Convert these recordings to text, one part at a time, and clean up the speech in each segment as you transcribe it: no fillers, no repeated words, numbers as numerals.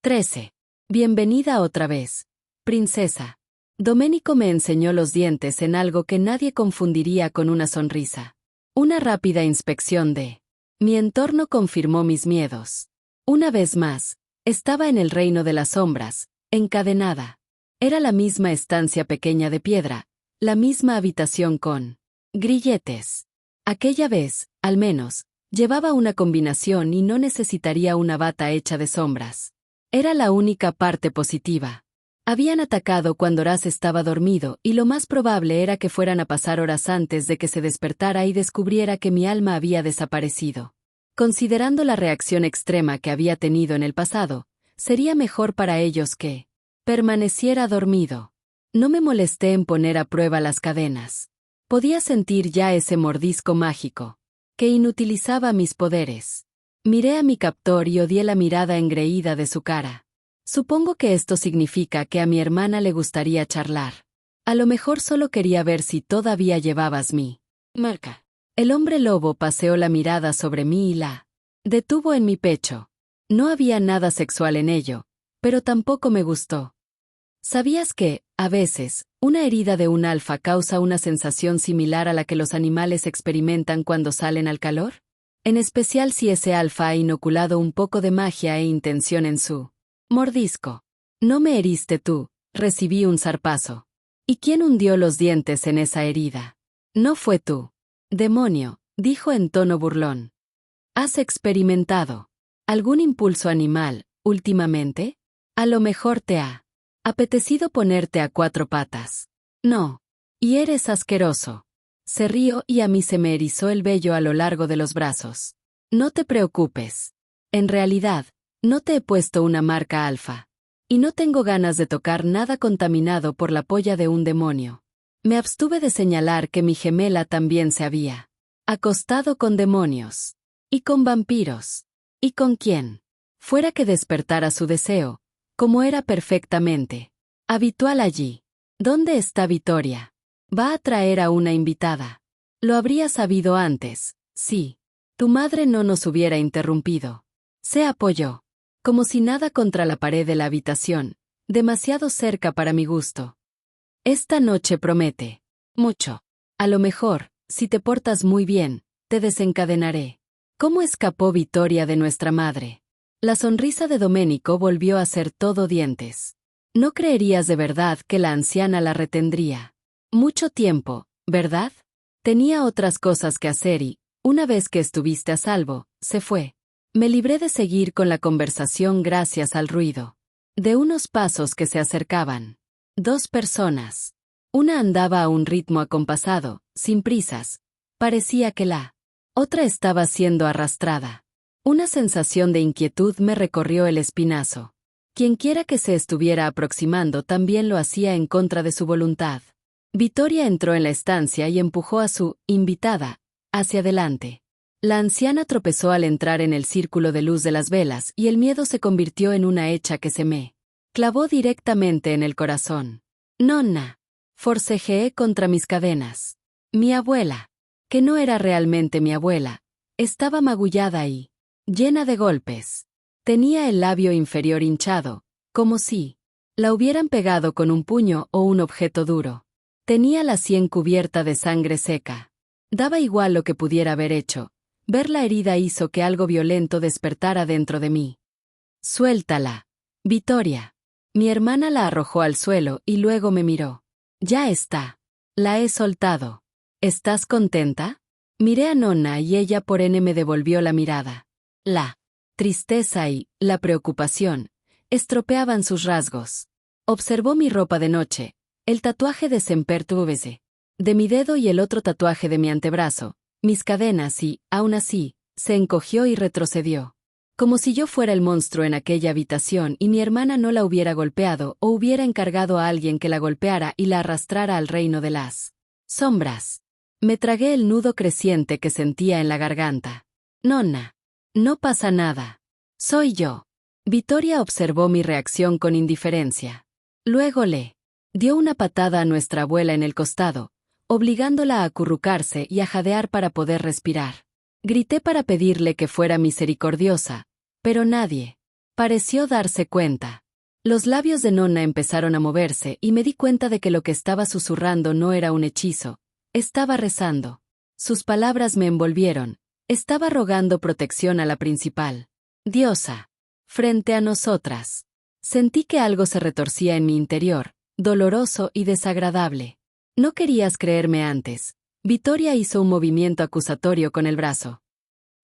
13. Bienvenida otra vez, princesa. Domenico me enseñó los dientes en algo que nadie confundiría con una sonrisa. Una rápida inspección de mi entorno confirmó mis miedos. Una vez más, estaba en el reino de las sombras, encadenada. Era la misma estancia pequeña de piedra, la misma habitación con grilletes. Aquella vez, al menos, llevaba una combinación y no necesitaría una bata hecha de sombras. Era la única parte positiva. Habían atacado cuando Horaz estaba dormido y lo más probable era que fueran a pasar horas antes de que se despertara y descubriera que mi alma había desaparecido. Considerando la reacción extrema que había tenido en el pasado, sería mejor para ellos que permaneciera dormido. No me molesté en poner a prueba las cadenas. Podía sentir ya ese mordisco mágico, que inutilizaba mis poderes. Miré a mi captor y odié la mirada engreída de su cara. Supongo que esto significa que a mi hermana le gustaría charlar. A lo mejor solo quería ver si todavía llevabas mi marca. El hombre lobo paseó la mirada sobre mí y la detuvo en mi pecho. No había nada sexual en ello, pero tampoco me gustó. ¿Sabías que, a veces, una herida de un alfa causa una sensación similar a la que los animales experimentan cuando salen al calor? En especial si ese alfa ha inoculado un poco de magia e intención en su mordisco. No me heriste tú, recibí un zarpazo. ¿Y quién hundió los dientes en esa herida? No fue tú. Demonio, dijo en tono burlón. ¿Has experimentado algún impulso animal, últimamente? A lo mejor te ha apetecido ponerte a cuatro patas. No. Y eres asqueroso. Se rió y a mí se me erizó el vello a lo largo de los brazos. No te preocupes. En realidad, no te he puesto una marca alfa. Y no tengo ganas de tocar nada contaminado por la polla de un demonio. Me abstuve de señalar que mi gemela también se había acostado con demonios. Y con vampiros. ¿Y con quién? Fuera que despertara su deseo, como era perfectamente habitual allí. ¿Dónde está Vittoria? Va a traer a una invitada. Lo habría sabido antes, sí. Tu madre no nos hubiera interrumpido. Se apoyó, como si nada contra la pared de la habitación, demasiado cerca para mi gusto. Esta noche promete mucho. A lo mejor, si te portas muy bien, te desencadenaré. ¿Cómo escapó Vittoria de nuestra madre? La sonrisa de Domenico volvió a ser todo dientes. No creerías de verdad que la anciana la retendría mucho tiempo, ¿verdad? Tenía otras cosas que hacer y, una vez que estuviste a salvo, se fue. Me libré de seguir con la conversación gracias al ruido de unos pasos que se acercaban. Dos personas. Una andaba a un ritmo acompasado, sin prisas. Parecía que la otra estaba siendo arrastrada. Una sensación de inquietud me recorrió el espinazo. Quienquiera que se estuviera aproximando también lo hacía en contra de su voluntad. Vittoria entró en la estancia y empujó a su invitada hacia adelante. La anciana tropezó al entrar en el círculo de luz de las velas y el miedo se convirtió en una hecha que se me clavó directamente en el corazón. Nonna. Forcejeé contra mis cadenas. Mi abuela, que no era realmente mi abuela, estaba magullada y llena de golpes. Tenía el labio inferior hinchado, como si la hubieran pegado con un puño o un objeto duro. Tenía la sien cubierta de sangre seca. Daba igual lo que pudiera haber hecho. Ver la herida hizo que algo violento despertara dentro de mí. Suéltala, Vittoria. Mi hermana la arrojó al suelo y luego me miró. Ya está. La he soltado. ¿Estás contenta? Miré a Nonna y ella por ende me devolvió la mirada. La tristeza y la preocupación estropeaban sus rasgos. Observó mi ropa de noche. El tatuaje de Sempertuvese, de mi dedo y el otro tatuaje de mi antebrazo, mis cadenas y, aún así, se encogió y retrocedió. Como si yo fuera el monstruo en aquella habitación y mi hermana no la hubiera golpeado o hubiera encargado a alguien que la golpeara y la arrastrara al reino de las sombras. Me tragué el nudo creciente que sentía en la garganta. Nonna. No pasa nada. Soy yo. Vittoria observó mi reacción con indiferencia. Luego le dio una patada a nuestra abuela en el costado, obligándola a acurrucarse y a jadear para poder respirar. Grité para pedirle que fuera misericordiosa, pero nadie Pareció darse cuenta. Los labios de Nonna empezaron a moverse y me di cuenta de que lo que estaba susurrando no era un hechizo, estaba rezando. Sus palabras me envolvieron, estaba rogando protección a la principal diosa. Frente a nosotras. Sentí que algo se retorcía en mi interior, doloroso y desagradable. No querías creerme antes. Vittoria hizo un movimiento acusatorio con el brazo.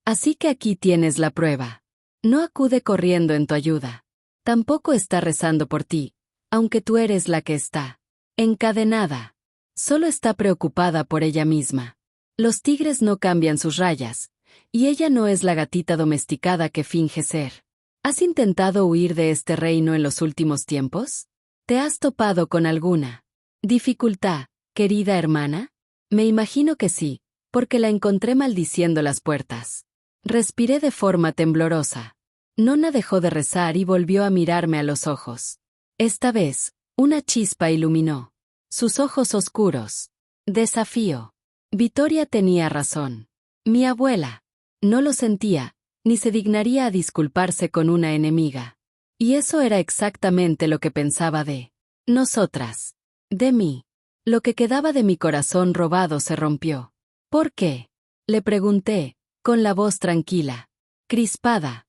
Así que aquí tienes la prueba. No acude corriendo en tu ayuda. Tampoco está rezando por ti, aunque tú eres la que está encadenada. Solo está preocupada por ella misma. Los tigres no cambian sus rayas, y ella no es la gatita domesticada que finge ser. ¿Has intentado huir de este reino en los últimos tiempos? ¿Te has topado con alguna dificultad, querida hermana? Me imagino que sí, porque la encontré maldiciendo las puertas. Respiré de forma temblorosa. Nonna dejó de rezar y volvió a mirarme a los ojos. Esta vez, una chispa iluminó sus ojos oscuros. Desafío. Vittoria tenía razón. Mi abuela no lo sentía, ni se dignaría a disculparse con una enemiga. Y eso era exactamente lo que pensaba de nosotras. De mí. Lo que quedaba de mi corazón robado se rompió. ¿Por qué? Le pregunté, con la voz tranquila, crispada.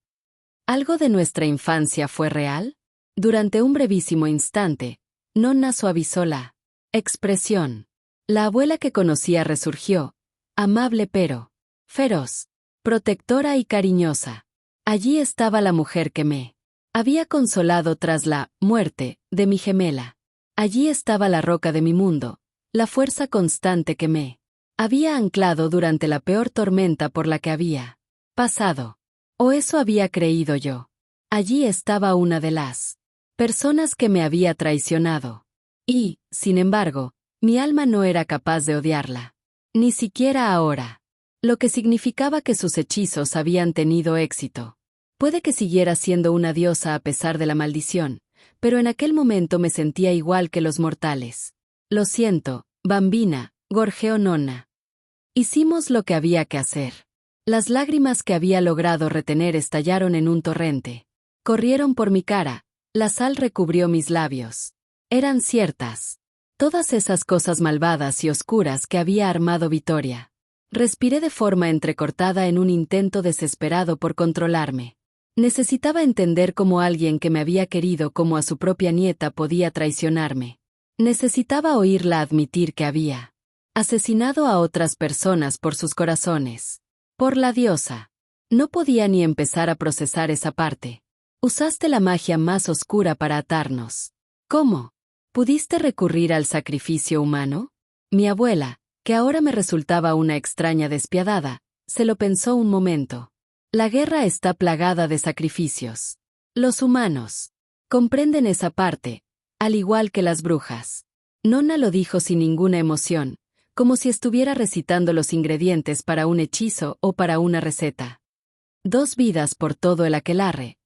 ¿Algo de nuestra infancia fue real? Durante un brevísimo instante, Nonna suavizó la expresión. La abuela que conocía resurgió, amable pero feroz, protectora y cariñosa. Allí estaba la mujer que me había consolado tras la muerte de mi gemela. Allí estaba la roca de mi mundo, la fuerza constante que me había anclado durante la peor tormenta por la que había pasado. O eso había creído yo. Allí estaba una de las personas que me había traicionado. Y, sin embargo, mi alma no era capaz de odiarla. Ni siquiera ahora. Lo que significaba que sus hechizos habían tenido éxito. Puede que siguiera siendo una diosa a pesar de la maldición, pero en aquel momento me sentía igual que los mortales. Lo siento, bambina, gorjeó Nonna. Hicimos lo que había que hacer. Las lágrimas que había logrado retener estallaron en un torrente. Corrieron por mi cara, la sal recubrió mis labios. Eran ciertas. Todas esas cosas malvadas y oscuras que había armado Vittoria. Respiré de forma entrecortada en un intento desesperado por controlarme. Necesitaba entender cómo alguien que me había querido como a su propia nieta podía traicionarme. Necesitaba oírla admitir que había asesinado a otras personas por sus corazones. Por la diosa. No podía ni empezar a procesar esa parte. Usaste la magia más oscura para atarnos. ¿Cómo? ¿Pudiste recurrir al sacrificio humano? Mi abuela, que ahora me resultaba una extraña despiadada, se lo pensó un momento. La guerra está plagada de sacrificios. Los humanos comprenden esa parte, al igual que las brujas. Nonna lo dijo sin ninguna emoción, como si estuviera recitando los ingredientes para un hechizo o para una receta. 2 vidas por todo el aquelarre.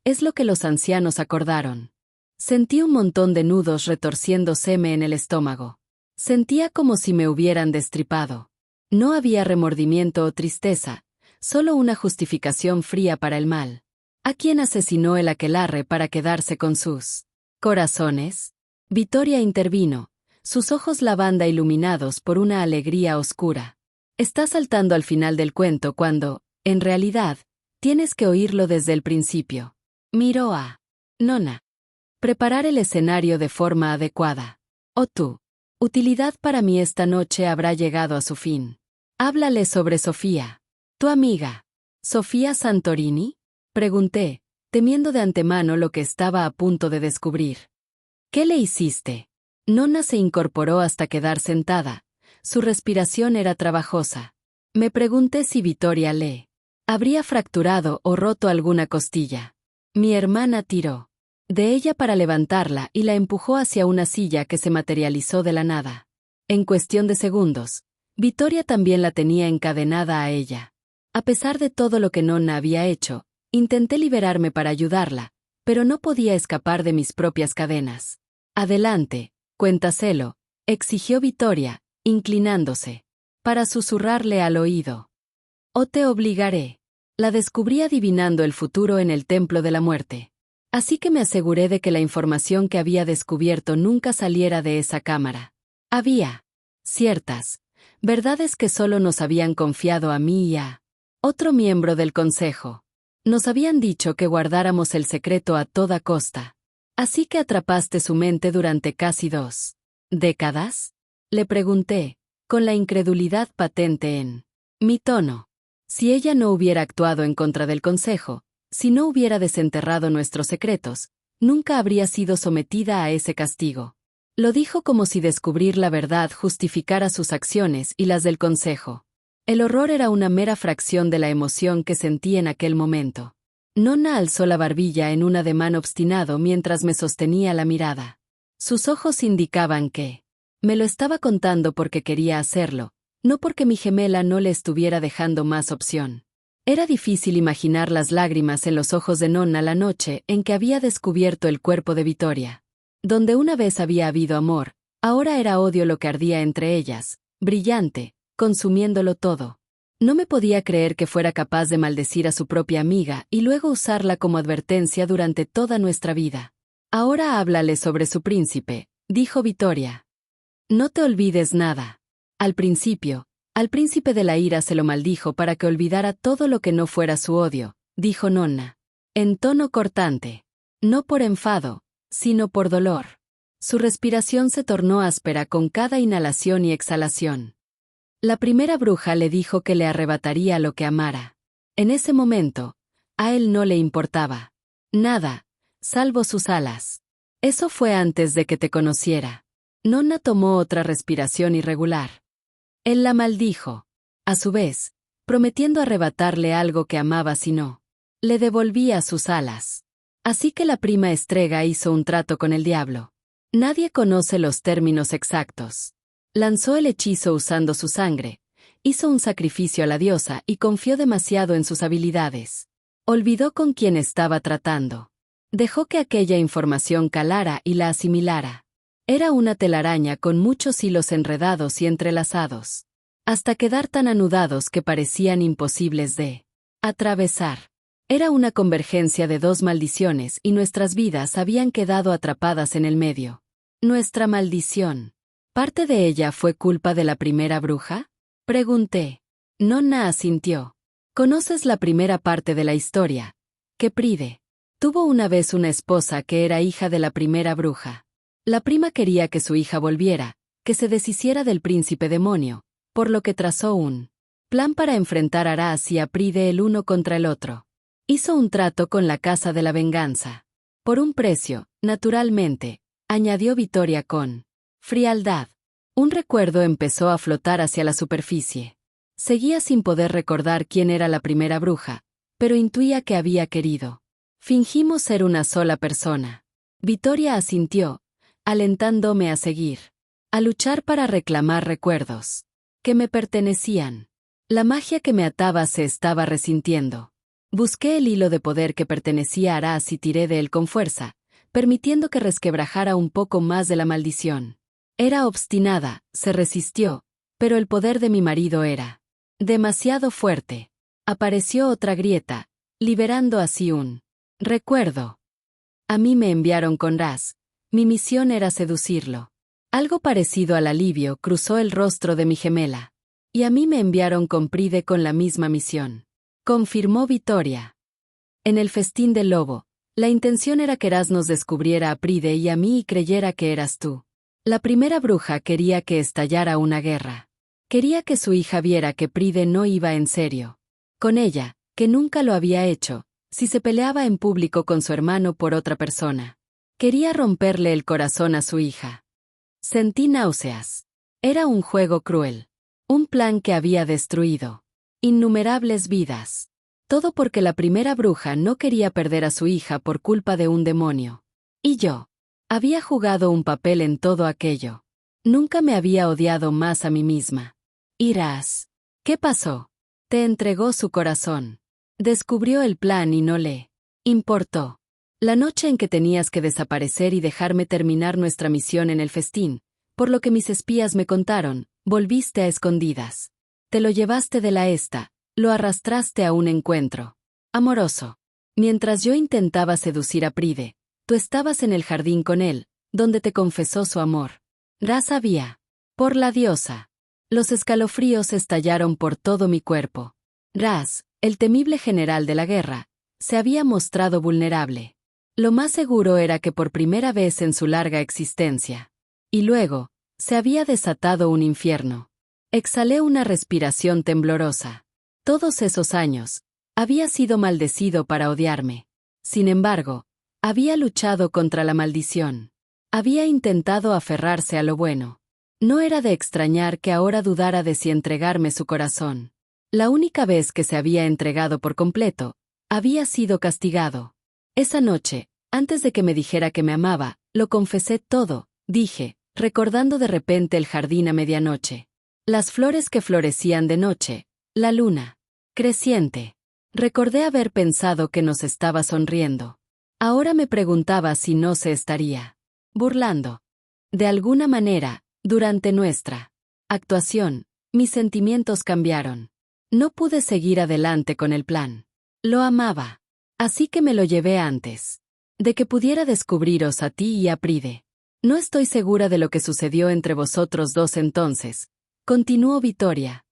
Es lo que los ancianos acordaron. Sentí un montón de nudos retorciéndoseme en el estómago. Sentía como si me hubieran destripado. No había remordimiento o tristeza, solo una justificación fría para el mal. ¿A quién asesinó el aquelarre para quedarse con sus corazones? Vittoria intervino, sus ojos lavanda iluminados por una alegría oscura. Está saltando al final del cuento cuando, en realidad, tienes que oírlo desde el principio. Miró a Nonna. Preparar el escenario de forma adecuada. Oh tu utilidad para mí esta noche habrá llegado a su fin. Háblale sobre Sofía. ¿Tu amiga? ¿Sofía Santorini? Pregunté, temiendo de antemano lo que estaba a punto de descubrir. ¿Qué le hiciste? Nonna se incorporó hasta quedar sentada. Su respiración era trabajosa. Me pregunté si Vittoria le habría fracturado o roto alguna costilla. Mi hermana tiró de ella para levantarla y la empujó hacia una silla que se materializó de la nada. En cuestión de segundos, Vittoria también la tenía encadenada a ella. A pesar de todo lo que Nonna había hecho, intenté liberarme para ayudarla, pero no podía escapar de mis propias cadenas. Adelante, cuéntaselo, exigió Vittoria, inclinándose, para susurrarle al oído. O te obligaré. La descubrí adivinando el futuro en el templo de la muerte. Así que me aseguré de que la información que había descubierto nunca saliera de esa cámara. Había ciertas verdades que solo nos habían confiado a mí y a otro miembro del consejo. Nos habían dicho que guardáramos el secreto a toda costa. ¿Así que atrapaste su mente durante casi 2 décadas? Le pregunté, con la incredulidad patente en mi tono. Si ella no hubiera actuado en contra del consejo, si no hubiera desenterrado nuestros secretos, nunca habría sido sometida a ese castigo. Lo dijo como si descubrir la verdad justificara sus acciones y las del consejo. El horror era una mera fracción de la emoción que sentí en aquel momento. Nonna alzó la barbilla en un ademán obstinado mientras me sostenía la mirada. Sus ojos indicaban que me lo estaba contando porque quería hacerlo, no porque mi gemela no le estuviera dejando más opción. Era difícil imaginar las lágrimas en los ojos de Nonna la noche en que había descubierto el cuerpo de Vittoria. Donde una vez había habido amor, ahora era odio lo que ardía entre ellas, brillante, consumiéndolo todo. No me podía creer que fuera capaz de maldecir a su propia amiga y luego usarla como advertencia durante toda nuestra vida. Ahora háblale sobre su príncipe, dijo Vittoria. No te olvides nada. Al príncipe de la ira se lo maldijo para que olvidara todo lo que no fuera su odio, dijo Nonna. En tono cortante. No por enfado, sino por dolor. Su respiración se tornó áspera con cada inhalación y exhalación. La primera bruja le dijo que le arrebataría lo que amara. En ese momento, a él no le importaba nada, salvo sus alas. Eso fue antes de que te conociera. Nonna tomó otra respiración irregular. Él la maldijo. A su vez, prometiendo arrebatarle algo que amaba si no le devolvía sus alas. Así que la prima Estrega hizo un trato con el diablo. Nadie conoce los términos exactos. Lanzó el hechizo usando su sangre, hizo un sacrificio a la diosa y confió demasiado en sus habilidades. Olvidó con quién estaba tratando. Dejó que aquella información calara y la asimilara. Era una telaraña con muchos hilos enredados y entrelazados, hasta quedar tan anudados que parecían imposibles de atravesar. Era una convergencia de 2 maldiciones y nuestras vidas habían quedado atrapadas en el medio. Nuestra maldición. ¿Parte de ella fue culpa de la primera bruja? Pregunté. Nonna asintió. ¿Conoces la primera parte de la historia? Que Pride tuvo una vez una esposa que era hija de la primera bruja. La prima quería que su hija volviera, que se deshiciera del príncipe demonio, por lo que trazó un plan para enfrentar a Raz y a Pride el uno contra el otro. Hizo un trato con la Casa de la Venganza. Por un precio, naturalmente, añadió Vittoria con frialdad. Un recuerdo empezó a flotar hacia la superficie. Seguía sin poder recordar quién era la primera bruja, pero intuía que había querido. Fingimos ser una sola persona. Vittoria asintió, alentándome a seguir. A luchar para reclamar recuerdos que me pertenecían. La magia que me ataba se estaba resintiendo. Busqué el hilo de poder que pertenecía a Raz y tiré de él con fuerza, permitiendo que resquebrajara un poco más de la maldición. Era obstinada, se resistió, pero el poder de mi marido era demasiado fuerte. Apareció otra grieta, liberando así un recuerdo. A mí me enviaron con Raz. Mi misión era seducirlo. Algo parecido al alivio cruzó el rostro de mi gemela. Y a mí me enviaron con Pride con la misma misión. Confirmó Vittoria. En el festín del lobo, la intención era que Raz nos descubriera a Pride y a mí y creyera que eras tú. La primera bruja quería que estallara una guerra. Quería que su hija viera que Pride no iba en serio con ella, que nunca lo había hecho, si se peleaba en público con su hermano por otra persona. Quería romperle el corazón a su hija. Sentí náuseas. Era un juego cruel. Un plan que había destruido innumerables vidas. Todo porque la primera bruja no quería perder a su hija por culpa de un demonio. Y yo había jugado un papel en todo aquello. Nunca me había odiado más a mí misma. Irás. ¿Qué pasó? Te entregó su corazón. Descubrió el plan y no le importó. La noche en que tenías que desaparecer y dejarme terminar nuestra misión en el festín, por lo que mis espías me contaron, volviste a escondidas. Te lo llevaste de la esta, lo arrastraste a un encuentro amoroso. Mientras yo intentaba seducir a Pride, tú estabas en el jardín con él, donde te confesó su amor. Ras sabía. Por la diosa. Los escalofríos estallaron por todo mi cuerpo. Ras, el temible general de la guerra, se había mostrado vulnerable. Lo más seguro era que por primera vez en su larga existencia. Y luego, se había desatado un infierno. Exhalé una respiración temblorosa. Todos esos años, había sido maldecido para odiarme. Sin embargo, había luchado contra la maldición. Había intentado aferrarse a lo bueno. No era de extrañar que ahora dudara de si entregarme su corazón. La única vez que se había entregado por completo, había sido castigado. Esa noche, antes de que me dijera que me amaba, lo confesé todo, dije, recordando de repente el jardín a medianoche. Las flores que florecían de noche, la luna, creciente. Recordé haber pensado que nos estaba sonriendo. Ahora me preguntaba si no se estaría burlando. De alguna manera, durante nuestra actuación, mis sentimientos cambiaron. No pude seguir adelante con el plan. Lo amaba. Así que me lo llevé antes de que pudiera descubriros a ti y a Pride. No estoy segura de lo que sucedió entre vosotros dos entonces, continuó Vittoria.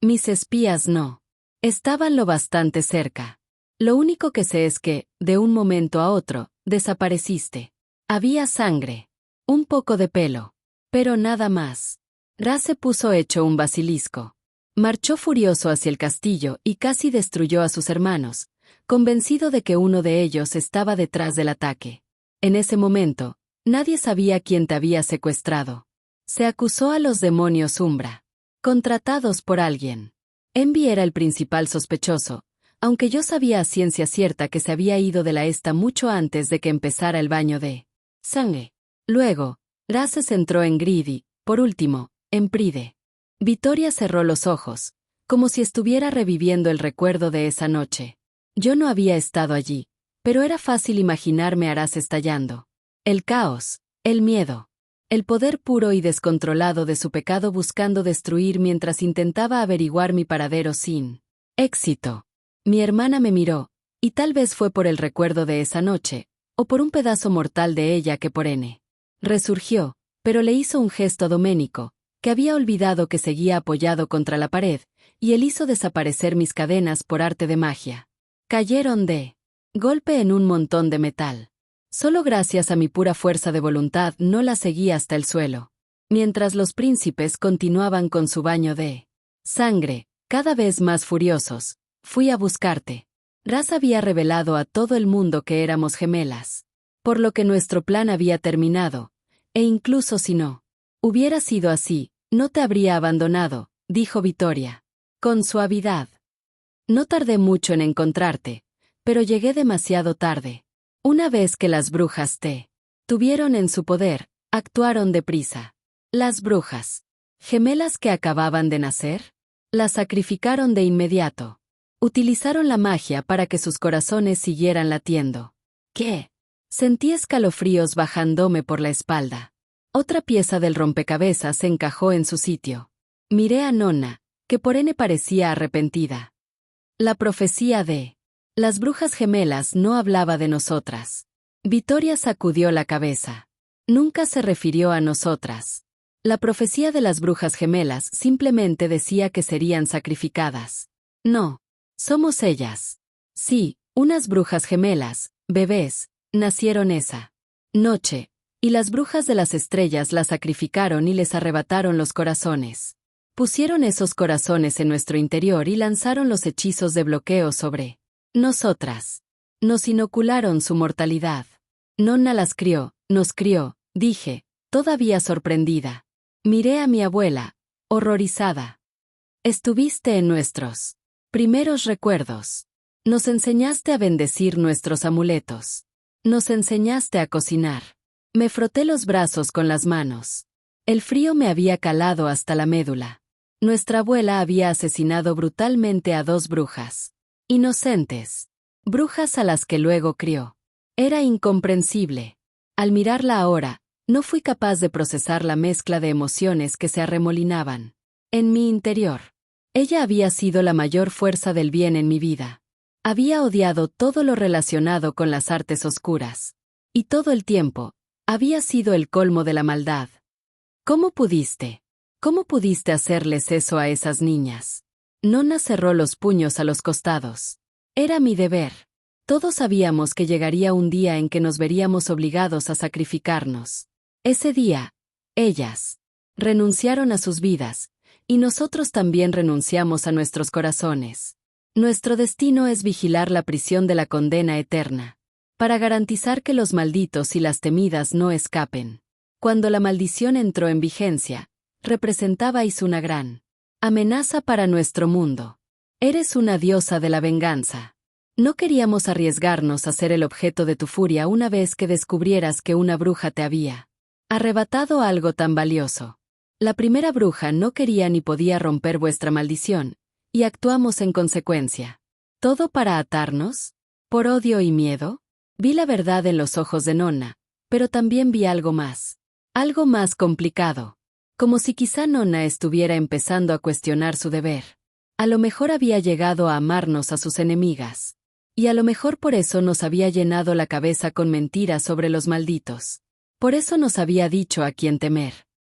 Mis espías no estaban lo bastante cerca. Lo único que sé es que, de un momento a otro, desapareciste. Había sangre, un poco de pelo, pero nada más. Ras se puso hecho un basilisco. Marchó furioso hacia el castillo y casi destruyó a sus hermanos, convencido de que uno de ellos estaba detrás del ataque. En ese momento, nadie sabía quién te había secuestrado. Se acusó a los demonios Umbra, contratados por alguien. Envy era el principal sospechoso, aunque yo sabía a ciencia cierta que se había ido de la esta mucho antes de que empezara el baño de sangre. Luego, Ras se centró en Greedy, por último, en Pride. Vittoria cerró los ojos, como si estuviera reviviendo el recuerdo de esa noche. Yo no había estado allí, pero era fácil imaginarme a Ras estallando. El caos, el miedo, el poder puro y descontrolado de su pecado buscando destruir mientras intentaba averiguar mi paradero sin éxito. Mi hermana me miró, y tal vez fue por el recuerdo de esa noche, o por un pedazo mortal de ella que por N. Resurgió, pero le hizo un gesto a Domenico, que había olvidado que seguía apoyado contra la pared, y él hizo desaparecer mis cadenas por arte de magia. Cayeron de golpe en un montón de metal. Solo gracias a mi pura fuerza de voluntad no la seguí hasta el suelo. Mientras los príncipes continuaban con su baño de sangre, cada vez más furiosos, fui a buscarte. Ras había revelado a todo el mundo que éramos gemelas, por lo que nuestro plan había terminado, e incluso si no hubiera sido así, no te habría abandonado, dijo Vittoria, con suavidad. No tardé mucho en encontrarte, pero llegué demasiado tarde. Una vez que las brujas te tuvieron en su poder, actuaron deprisa. Las brujas, gemelas que acababan de nacer, las sacrificaron de inmediato. Utilizaron la magia para que sus corazones siguieran latiendo. ¿Qué? Sentí escalofríos bajándome por la espalda. Otra pieza del rompecabezas se encajó en su sitio. Miré a Nonna, que por N parecía arrepentida. La profecía de las brujas gemelas no hablaba de nosotras. Vittoria sacudió la cabeza. Nunca se refirió a nosotras. La profecía de las brujas gemelas simplemente decía que serían sacrificadas. No, somos ellas. Sí, unas brujas gemelas, bebés, nacieron esa noche, y las brujas de las estrellas las sacrificaron y les arrebataron los corazones. Pusieron esos corazones en nuestro interior y lanzaron los hechizos de bloqueo sobre nosotras. Nos inocularon su mortalidad. Nonna las crió, nos crió, dije, todavía sorprendida. Miré a mi abuela, horrorizada. Estuviste en nuestros primeros recuerdos. Nos enseñaste a bendecir nuestros amuletos. Nos enseñaste a cocinar. Me froté los brazos con las manos. El frío me había calado hasta la médula. Nuestra abuela había asesinado brutalmente a 2 brujas. Inocentes. Brujas a las que luego crió. Era incomprensible. Al mirarla ahora, no fui capaz de procesar la mezcla de emociones que se arremolinaban en mi interior. Ella había sido la mayor fuerza del bien en mi vida. Había odiado todo lo relacionado con las artes oscuras. Y todo el tiempo, había sido el colmo de la maldad. ¿Cómo pudiste? ¿Cómo pudiste hacerles eso a esas niñas? Nona cerró los puños a los costados. Era mi deber. Todos sabíamos que llegaría un día en que nos veríamos obligados a sacrificarnos. Ese día, ellas renunciaron a sus vidas, y nosotros también renunciamos a nuestros corazones. Nuestro destino es vigilar la prisión de la condena eterna, para garantizar que los malditos y las temidas no escapen. Cuando la maldición entró en vigencia, representabais una gran amenaza para nuestro mundo. Eres una diosa de la venganza. No queríamos arriesgarnos a ser el objeto de tu furia una vez que descubrieras que una bruja te había arrebatado algo tan valioso. La primera bruja no quería ni podía romper vuestra maldición, y actuamos en consecuencia. ¿Todo para atarnos? ¿Por odio y miedo? Vi la verdad en los ojos de Nona, pero también vi algo más complicado. Como si quizá Nona estuviera empezando a cuestionar su deber. A lo mejor había llegado a amarnos a sus enemigas. Y a lo mejor por eso nos había llenado la cabeza con mentiras sobre los malditos. Por eso nos había dicho a quién temer.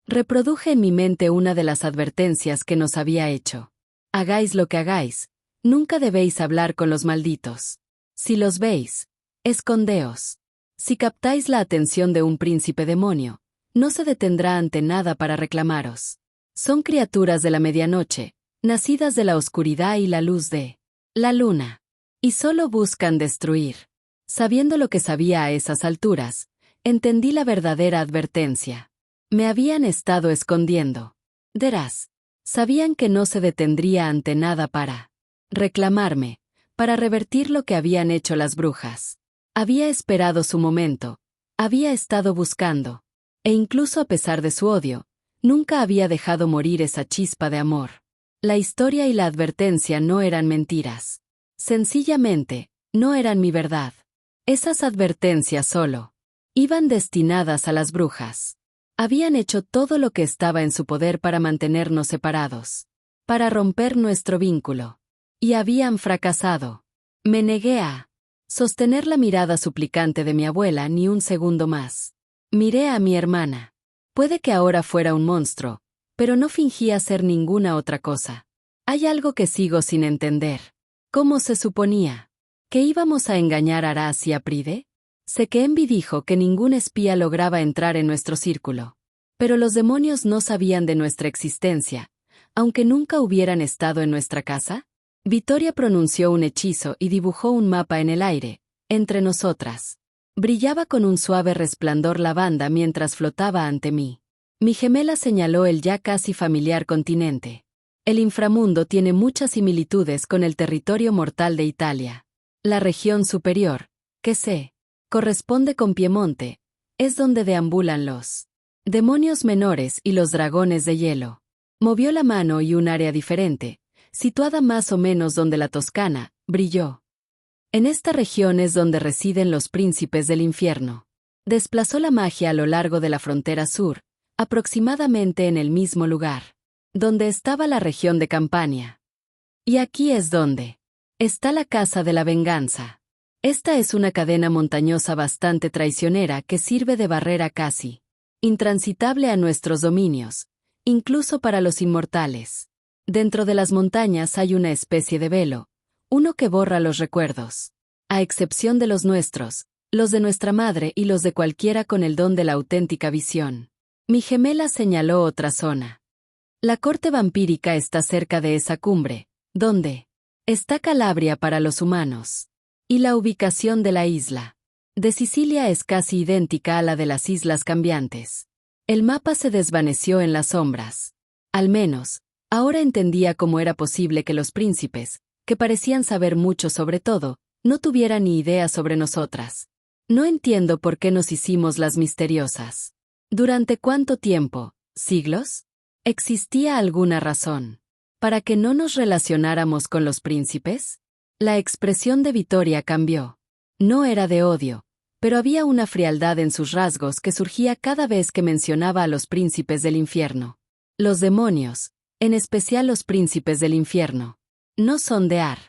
Reproduje en mi mente una de las advertencias que nos había hecho. Hagáis lo que hagáis, nunca debéis hablar con los malditos. Si los veis, escondeos. Si captáis la atención de un príncipe demonio, no se detendrá ante nada para reclamaros. Son criaturas de la medianoche, nacidas de la oscuridad y la luz de la luna. Y solo buscan destruir. Sabiendo lo que sabía a esas alturas, entendí la verdadera advertencia. Me habían estado escondiendo. Verás. Sabían que no se detendría ante nada para reclamarme, para revertir lo que habían hecho las brujas. Había esperado su momento, había estado buscando, e incluso a pesar de su odio, nunca había dejado morir esa chispa de amor. La historia y la advertencia no eran mentiras. Sencillamente, no eran mi verdad. Esas advertencias solo iban destinadas a las brujas. Habían hecho todo lo que estaba en su poder para mantenernos separados, para romper nuestro vínculo. Y habían fracasado. Me negué a sostener la mirada suplicante de mi abuela ni un segundo más. Miré a mi hermana. Puede que ahora fuera un monstruo, pero no fingía ser ninguna otra cosa. Hay algo que sigo sin entender. ¿Cómo se suponía? ¿Que íbamos a engañar a Aras y a Pride? Sé que Envy dijo que ningún espía lograba entrar en nuestro círculo. Pero los demonios no sabían de nuestra existencia, aunque nunca hubieran estado en nuestra casa. Vittoria pronunció un hechizo y dibujó un mapa en el aire, entre nosotras. Brillaba con un suave resplandor lavanda mientras flotaba ante mí. Mi gemela señaló el ya casi familiar continente. El inframundo tiene muchas similitudes con el territorio mortal de Italia. La región superior, que se corresponde con Piemonte, es donde deambulan los demonios menores y los dragones de hielo. Movió la mano y un área diferente, situada más o menos donde la Toscana, brilló. En esta región es donde residen los príncipes del infierno. Desplazó la magia a lo largo de la frontera sur, aproximadamente en el mismo lugar, donde estaba la región de Campania. Y aquí es donde está la Casa de la Venganza. Esta es una cadena montañosa bastante traicionera que sirve de barrera casi intransitable a nuestros dominios, incluso para los inmortales. Dentro de las montañas hay una especie de velo, uno que borra los recuerdos, a excepción de los nuestros, los de nuestra madre y los de cualquiera con el don de la auténtica visión. Mi gemela señaló otra zona. La corte vampírica está cerca de esa cumbre, donde está Calabria para los humanos. Y la ubicación de la isla de Sicilia es casi idéntica a la de las Islas Cambiantes. El mapa se desvaneció en las sombras. Al menos, ahora entendía cómo era posible que los príncipes, que parecían saber mucho sobre todo, no tuvieran ni idea sobre nosotras. No entiendo por qué nos hicimos las misteriosas. ¿Durante cuánto tiempo? ¿Siglos? ¿Existía alguna razón para que no nos relacionáramos con los príncipes? La expresión de Vittoria cambió. No era de odio, pero había una frialdad en sus rasgos que surgía cada vez que mencionaba a los príncipes del infierno. Los demonios, en especial los príncipes del infierno, no son de Ar.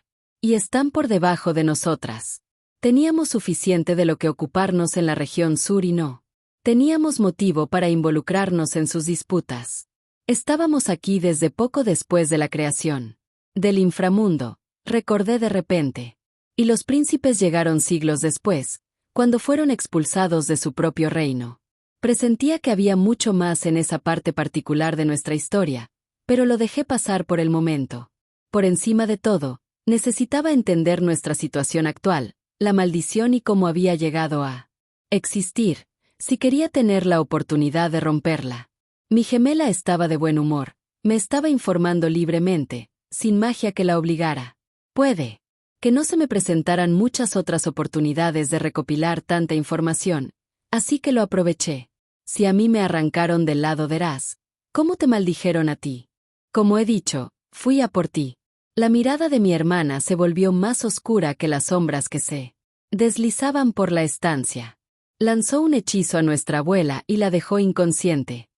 Y están por debajo de nosotras. Teníamos suficiente de lo que ocuparnos en la región sur y no teníamos motivo para involucrarnos en sus disputas. Estábamos aquí desde poco después de la creación del inframundo, recordé de repente. Y los príncipes llegaron siglos después, cuando fueron expulsados de su propio reino. Presentía que había mucho más en esa parte particular de nuestra historia, pero lo dejé pasar por el momento. Por encima de todo, necesitaba entender nuestra situación actual, la maldición y cómo había llegado a existir, si quería tener la oportunidad de romperla. Mi gemela estaba de buen humor, me estaba informando libremente, sin magia que la obligara. Puede que no se me presentaran muchas otras oportunidades de recopilar tanta información, así que lo aproveché. Si a mí me arrancaron del lado de Raz, ¿cómo te maldijeron a ti? Como he dicho, fui a por ti. La mirada de mi hermana se volvió más oscura que las sombras que se deslizaban por la estancia. Lanzó un hechizo a nuestra abuela y la dejó inconsciente.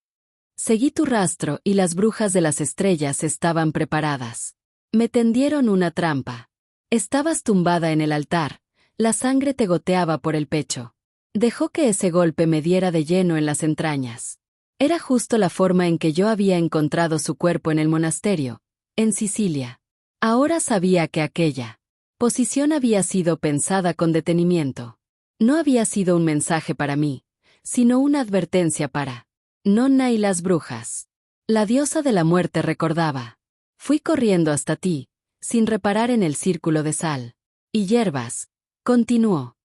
Seguí tu rastro y las brujas de las estrellas estaban preparadas. Me tendieron una trampa. Estabas tumbada en el altar, la sangre te goteaba por el pecho. Dejó que ese golpe me diera de lleno en las entrañas. Era justo la forma en que yo había encontrado su cuerpo en el monasterio, en Sicilia. Ahora sabía que aquella posición había sido pensada con detenimiento. No había sido un mensaje para mí, sino una advertencia para Nonna y las brujas. La diosa de la muerte recordaba. Fui corriendo hasta ti, sin reparar en el círculo de sal y hierbas, continuó.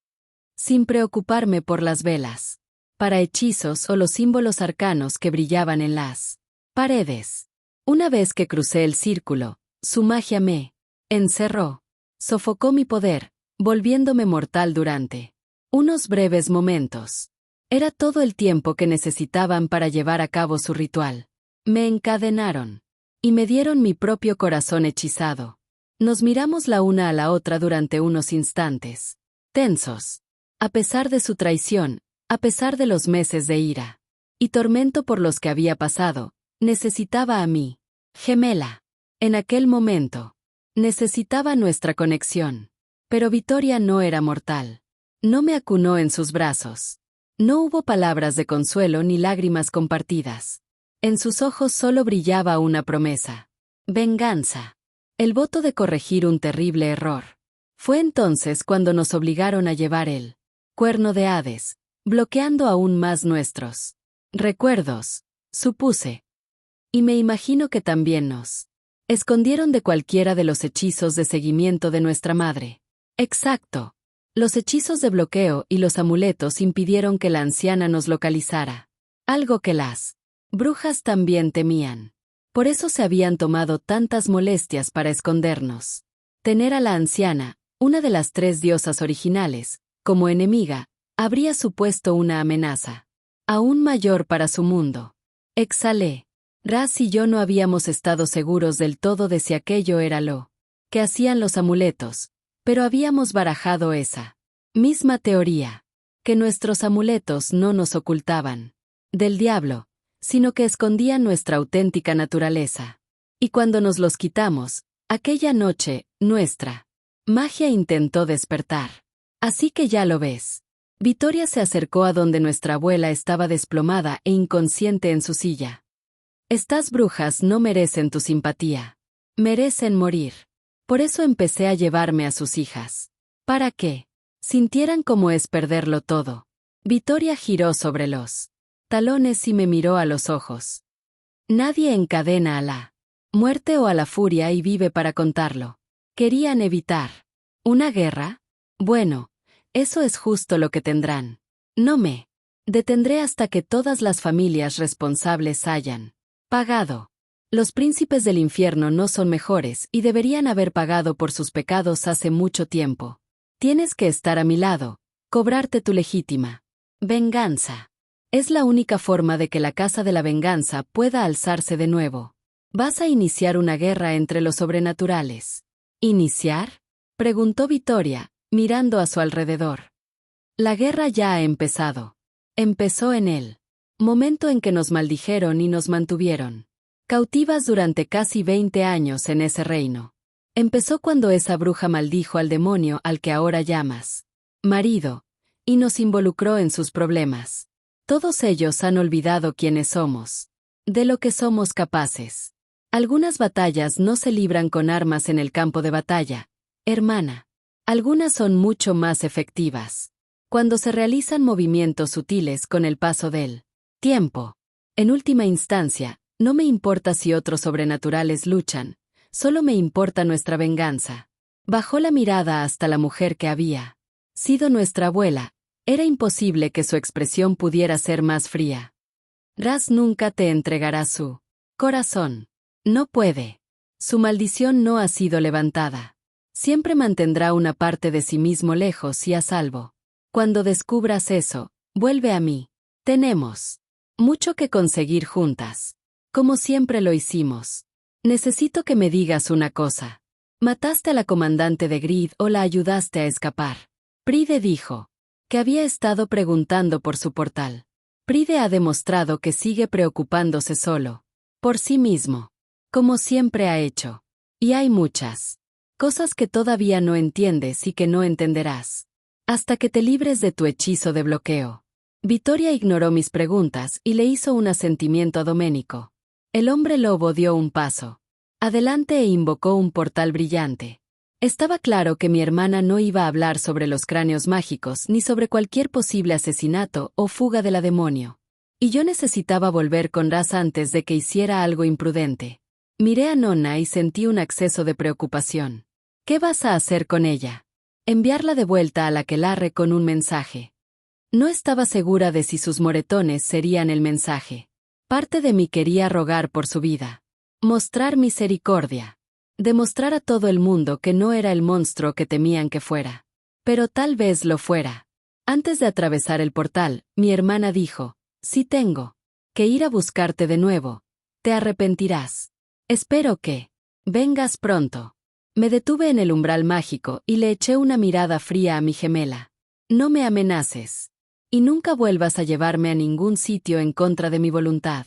Sin preocuparme por las velas, para hechizos o los símbolos arcanos que brillaban en las paredes. Una vez que crucé el círculo, su magia me encerró, sofocó mi poder, volviéndome mortal durante unos breves momentos. Era todo el tiempo que necesitaban para llevar a cabo su ritual. Me encadenaron y me dieron mi propio corazón hechizado. Nos miramos la una a la otra durante unos instantes, tensos. A pesar de su traición, a pesar de los meses de ira y tormento por los que había pasado, necesitaba a mí, gemela. En aquel momento, necesitaba nuestra conexión. Pero Vittoria no era mortal. No me acunó en sus brazos. No hubo palabras de consuelo ni lágrimas compartidas. En sus ojos solo brillaba una promesa. Venganza. El voto de corregir un terrible error. Fue entonces cuando nos obligaron a llevar el cuerno de Hades, bloqueando aún más nuestros recuerdos, supuse. Y me imagino que también nos escondieron de cualquiera de los hechizos de seguimiento de nuestra madre. Exacto. Los hechizos de bloqueo y los amuletos impidieron que la anciana nos localizara. Algo que las brujas también temían. Por eso se habían tomado tantas molestias para escondernos. Tener a la anciana, una de las tres diosas originales, como enemiga, habría supuesto una amenaza aún mayor para su mundo. Exhalé. Raz y yo no habíamos estado seguros del todo de si aquello era lo que hacían los amuletos, pero habíamos barajado esa misma teoría, que nuestros amuletos no nos ocultaban del diablo, sino que escondían nuestra auténtica naturaleza. Y cuando nos los quitamos, aquella noche, nuestra magia intentó despertar. Así que ya lo ves. Vittoria se acercó a donde nuestra abuela estaba desplomada e inconsciente en su silla. Estas brujas no merecen tu simpatía. Merecen morir. Por eso empecé a llevarme a sus hijas. ¿Para qué? Sintieran cómo es perderlo todo. Vittoria giró sobre los talones y me miró a los ojos. Nadie encadena a la muerte o a la furia y vive para contarlo. Querían evitar una guerra. Bueno, eso es justo lo que tendrán. No me detendré hasta que todas las familias responsables hayan pagado. Los príncipes del infierno no son mejores y deberían haber pagado por sus pecados hace mucho tiempo. Tienes que estar a mi lado, cobrarte tu legítima venganza. Es la única forma de que la casa de la venganza pueda alzarse de nuevo. ¿Vas a iniciar una guerra entre los sobrenaturales? ¿Iniciar?, preguntó Vittoria, mirando a su alrededor. La guerra ya ha empezado. Empezó en el momento en que nos maldijeron y nos mantuvieron cautivas durante casi 20 años en ese reino. Empezó cuando esa bruja maldijo al demonio al que ahora llamas marido, y nos involucró en sus problemas. Todos ellos han olvidado quiénes somos, de lo que somos capaces. Algunas batallas no se libran con armas en el campo de batalla, hermana. Algunas son mucho más efectivas cuando se realizan movimientos sutiles con el paso del tiempo. En última instancia, no me importa si otros sobrenaturales luchan, solo me importa nuestra venganza. Bajó la mirada hasta la mujer que había sido nuestra abuela. Era imposible que su expresión pudiera ser más fría. Ras nunca te entregará su corazón. No puede. Su maldición no ha sido levantada. Siempre mantendrá una parte de sí mismo lejos y a salvo. Cuando descubras eso, vuelve a mí. Tenemos mucho que conseguir juntas. Como siempre lo hicimos. Necesito que me digas una cosa. ¿Mataste a la comandante de Grid o la ayudaste a escapar? Pride dijo que había estado preguntando por su portal. Pride ha demostrado que sigue preocupándose solo por sí mismo, como siempre ha hecho. Y hay muchas cosas que todavía no entiendes y que no entenderás hasta que te libres de tu hechizo de bloqueo. Vittoria ignoró mis preguntas y le hizo un asentimiento a Domenico. El hombre lobo dio un paso adelante e invocó un portal brillante. Estaba claro que mi hermana no iba a hablar sobre los cráneos mágicos ni sobre cualquier posible asesinato o fuga de la demonio. Y yo necesitaba volver con Ras antes de que hiciera algo imprudente. Miré a Nonna y sentí un acceso de preocupación. ¿Qué vas a hacer con ella? Enviarla de vuelta a la aquelarre con un mensaje. No estaba segura de si sus moretones serían el mensaje. Parte de mí quería rogar por su vida. Mostrar misericordia. Demostrar a todo el mundo que no era el monstruo que temían que fuera. Pero tal vez lo fuera. Antes de atravesar el portal, mi hermana dijo, si tengo que ir a buscarte de nuevo, te arrepentirás. Espero que vengas pronto. Me detuve en el umbral mágico y le eché una mirada fría a mi gemela. No me amenaces. Y nunca vuelvas a llevarme a ningún sitio en contra de mi voluntad.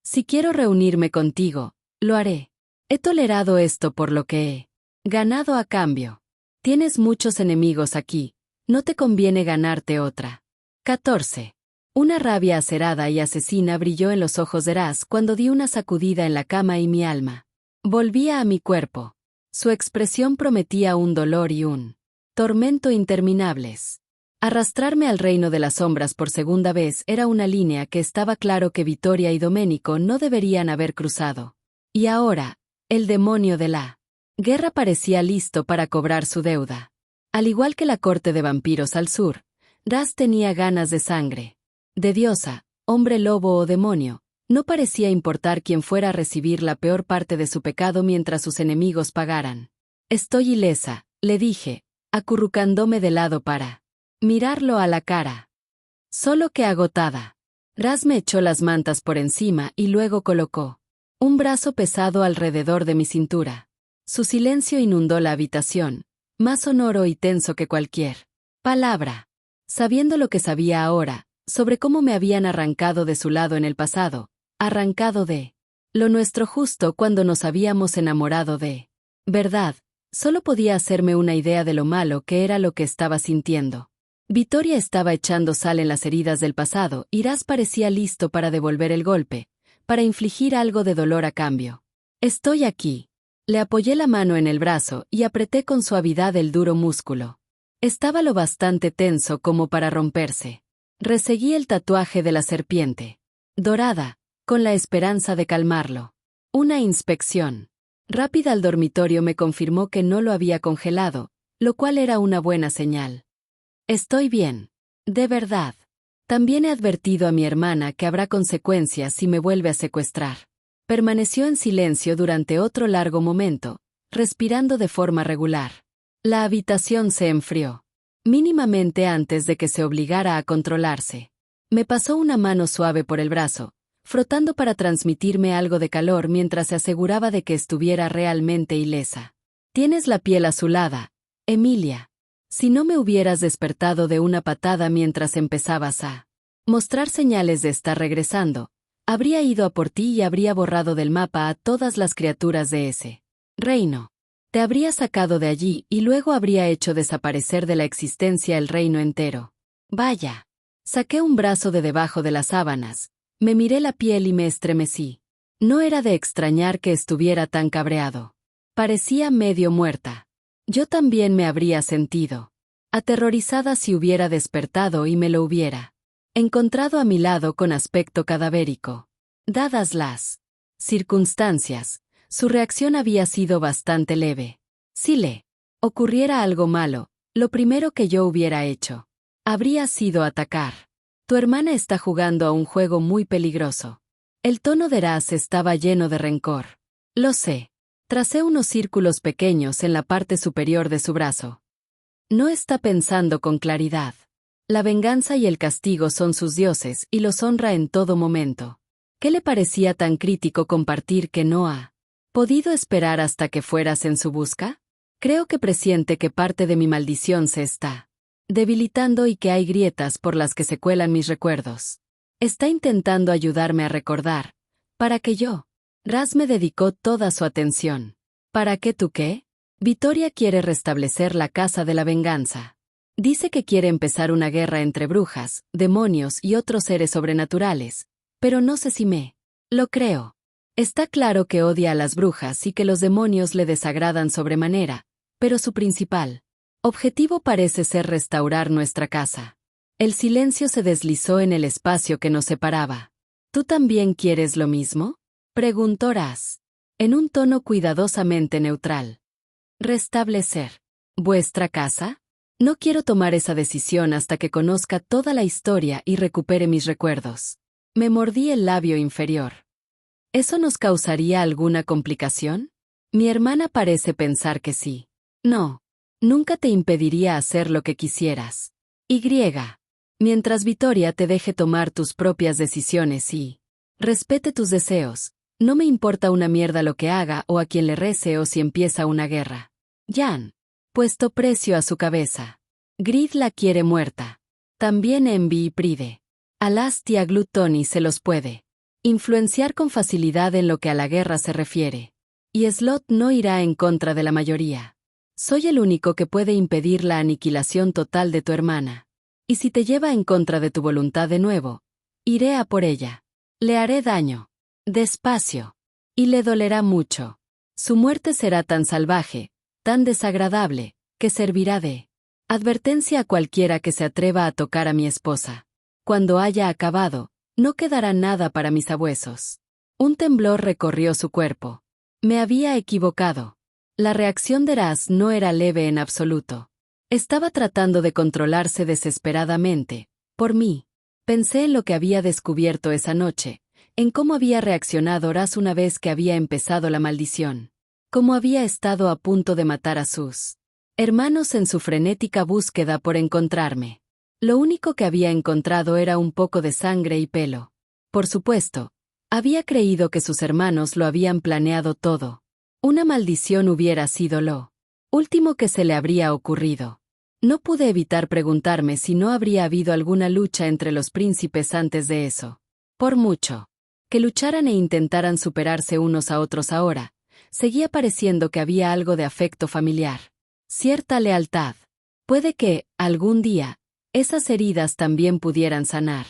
Si quiero reunirme contigo, lo haré. He tolerado esto por lo que he ganado a cambio. Tienes muchos enemigos aquí, no te conviene ganarte otra. 14. Una rabia acerada y asesina brilló en los ojos de Ras cuando di una sacudida en la cama y mi alma volvía a mi cuerpo. Su expresión prometía un dolor y un tormento interminables. Arrastrarme al reino de las sombras por segunda vez era una línea que estaba claro que Vittoria y Domenico no deberían haber cruzado. Y ahora, el demonio de la guerra parecía listo para cobrar su deuda. Al igual que la corte de vampiros al sur, Ras tenía ganas de sangre. De diosa, hombre lobo o demonio, no parecía importar quién fuera a recibir la peor parte de su pecado mientras sus enemigos pagaran. Estoy ilesa, le dije, acurrucándome de lado para mirarlo a la cara. Solo que agotada. Ras me echó las mantas por encima y luego colocó un brazo pesado alrededor de mi cintura. Su silencio inundó la habitación, más sonoro y tenso que cualquier palabra. Sabiendo lo que sabía ahora, sobre cómo me habían arrancado de su lado en el pasado, arrancado de lo nuestro justo cuando nos habíamos enamorado de verdad, solo podía hacerme una idea de lo malo que era lo que estaba sintiendo. Vittoria estaba echando sal en las heridas del pasado y Ras parecía listo para devolver el golpe, para infligir algo de dolor a cambio. Estoy aquí. Le apoyé la mano en el brazo y apreté con suavidad el duro músculo. Estaba lo bastante tenso como para romperse. Reseguí el tatuaje de la serpiente dorada, con la esperanza de calmarlo. Una inspección rápida al dormitorio me confirmó que no lo había congelado, lo cual era una buena señal. Estoy bien. De verdad. También he advertido a mi hermana que habrá consecuencias si me vuelve a secuestrar. Permaneció en silencio durante otro largo momento, respirando de forma regular. La habitación se enfrió. Mínimamente antes de que se obligara a controlarse. Me pasó una mano suave por el brazo, frotando para transmitirme algo de calor mientras se aseguraba de que estuviera realmente ilesa. Tienes la piel azulada, Emilia. Si no me hubieras despertado de una patada mientras empezabas a mostrar señales de estar regresando, habría ido a por ti y habría borrado del mapa a todas las criaturas de ese reino. Te habría sacado de allí y luego habría hecho desaparecer de la existencia el reino entero. Vaya. Saqué un brazo de debajo de las sábanas, me miré la piel y me estremecí. No era de extrañar que estuviera tan cabreado. Parecía medio muerta. Yo también me habría sentido aterrorizada si hubiera despertado y me lo hubiera encontrado a mi lado con aspecto cadavérico. Dadas las circunstancias, su reacción había sido bastante leve. Si le ocurriera algo malo, lo primero que yo hubiera hecho habría sido atacar. Tu hermana está jugando a un juego muy peligroso. El tono de Raz estaba lleno de rencor. Lo sé. Tracé unos círculos pequeños en la parte superior de su brazo. No está pensando con claridad. La venganza y el castigo son sus dioses y los honra en todo momento. ¿Qué le parecía tan crítico compartir que no ha podido esperar hasta que fueras en su busca? Creo que presiente que parte de mi maldición se está debilitando y que hay grietas por las que se cuelan mis recuerdos. Está intentando ayudarme a recordar, para que yo. Raz me dedicó toda su atención. ¿Para qué tú qué? Vittoria quiere restablecer la casa de la venganza. Dice que quiere empezar una guerra entre brujas, demonios y otros seres sobrenaturales, pero no sé si me lo creo. Está claro que odia a las brujas y que los demonios le desagradan sobremanera, pero su principal objetivo parece ser restaurar nuestra casa. El silencio se deslizó en el espacio que nos separaba. ¿Tú también quieres lo mismo? Preguntó Raz, en un tono cuidadosamente neutral. ¿Restablecer vuestra casa? No quiero tomar esa decisión hasta que conozca toda la historia y recupere mis recuerdos. Me mordí el labio inferior. ¿Eso nos causaría alguna complicación? Mi hermana parece pensar que sí. No. Nunca te impediría hacer lo que quisieras. Y. Mientras Vittoria te deje tomar tus propias decisiones y respete tus deseos, no me importa una mierda lo que haga o a quien le rece o si empieza una guerra. Jan. Puesto precio a su cabeza. Grid la quiere muerta. También Envy y Pride. Alast y a Gluttony se los puede influenciar con facilidad en lo que a la guerra se refiere. Y Slot no irá en contra de la mayoría. Soy el único que puede impedir la aniquilación total de tu hermana. Y si te lleva en contra de tu voluntad de nuevo, iré a por ella. Le haré daño. Despacio. Y le dolerá mucho. Su muerte será tan salvaje, tan desagradable, que servirá de advertencia a cualquiera que se atreva a tocar a mi esposa. Cuando haya acabado, no quedará nada para mis sabuesos. Un temblor recorrió su cuerpo. Me había equivocado. La reacción de Raz no era leve en absoluto. Estaba tratando de controlarse desesperadamente. Por mí. Pensé en lo que había descubierto esa noche, en cómo había reaccionado Raz una vez que había empezado la maldición. Cómo había estado a punto de matar a sus hermanos en su frenética búsqueda por encontrarme. Lo único que había encontrado era un poco de sangre y pelo. Por supuesto, había creído que sus hermanos lo habían planeado todo. Una maldición hubiera sido lo último que se le habría ocurrido. No pude evitar preguntarme si no habría habido alguna lucha entre los príncipes antes de eso. Por mucho que lucharan e intentaran superarse unos a otros ahora, seguía pareciendo que había algo de afecto familiar. Cierta lealtad. Puede que, algún día, esas heridas también pudieran sanar.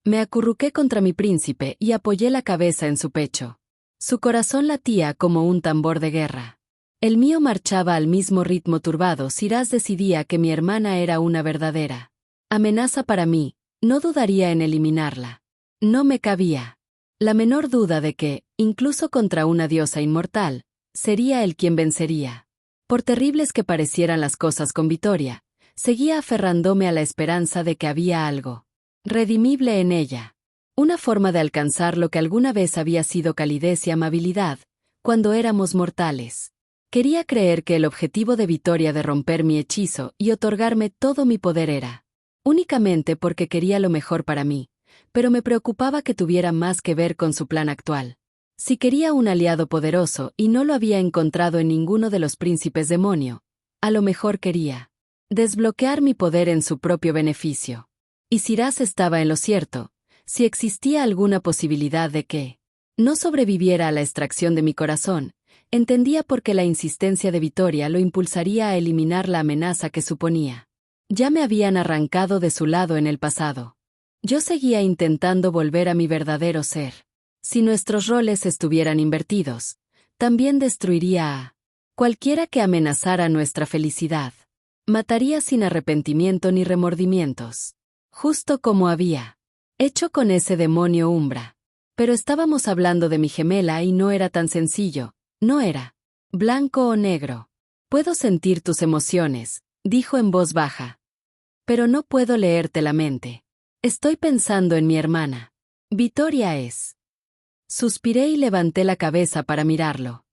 Me acurruqué contra mi príncipe y apoyé la cabeza en su pecho. Su corazón latía como un tambor de guerra. El mío marchaba al mismo ritmo turbado si Raz decidía que mi hermana era una verdadera amenaza para mí, no dudaría en eliminarla. No me cabía la menor duda de que, incluso contra una diosa inmortal, sería él quien vencería. Por terribles que parecieran las cosas con Vittoria, seguía aferrándome a la esperanza de que había algo redimible en ella. Una forma de alcanzar lo que alguna vez había sido calidez y amabilidad, cuando éramos mortales. Quería creer que el objetivo de Vittoria de romper mi hechizo y otorgarme todo mi poder era únicamente porque quería lo mejor para mí, pero me preocupaba que tuviera más que ver con su plan actual. Si quería un aliado poderoso y no lo había encontrado en ninguno de los príncipes demonio, a lo mejor quería desbloquear mi poder en su propio beneficio. Y si Raz estaba en lo cierto, si existía alguna posibilidad de que no sobreviviera a la extracción de mi corazón, Entendía por qué la insistencia de Vittoria lo impulsaría a eliminar la amenaza que suponía. Ya me habían arrancado de su lado en el pasado. Yo seguía intentando volver a mi verdadero ser. Si nuestros roles estuvieran invertidos, también destruiría a cualquiera que amenazara nuestra felicidad. Mataría sin arrepentimiento ni remordimientos. Justo como había hecho con ese demonio Umbra. Pero estábamos hablando de mi gemela y no era tan sencillo, no era blanco o negro. Puedo sentir tus emociones, dijo en voz baja. Pero no puedo leerte la mente. Estoy pensando en mi hermana. Vittoria es. Suspiré y levanté la cabeza para mirarlo.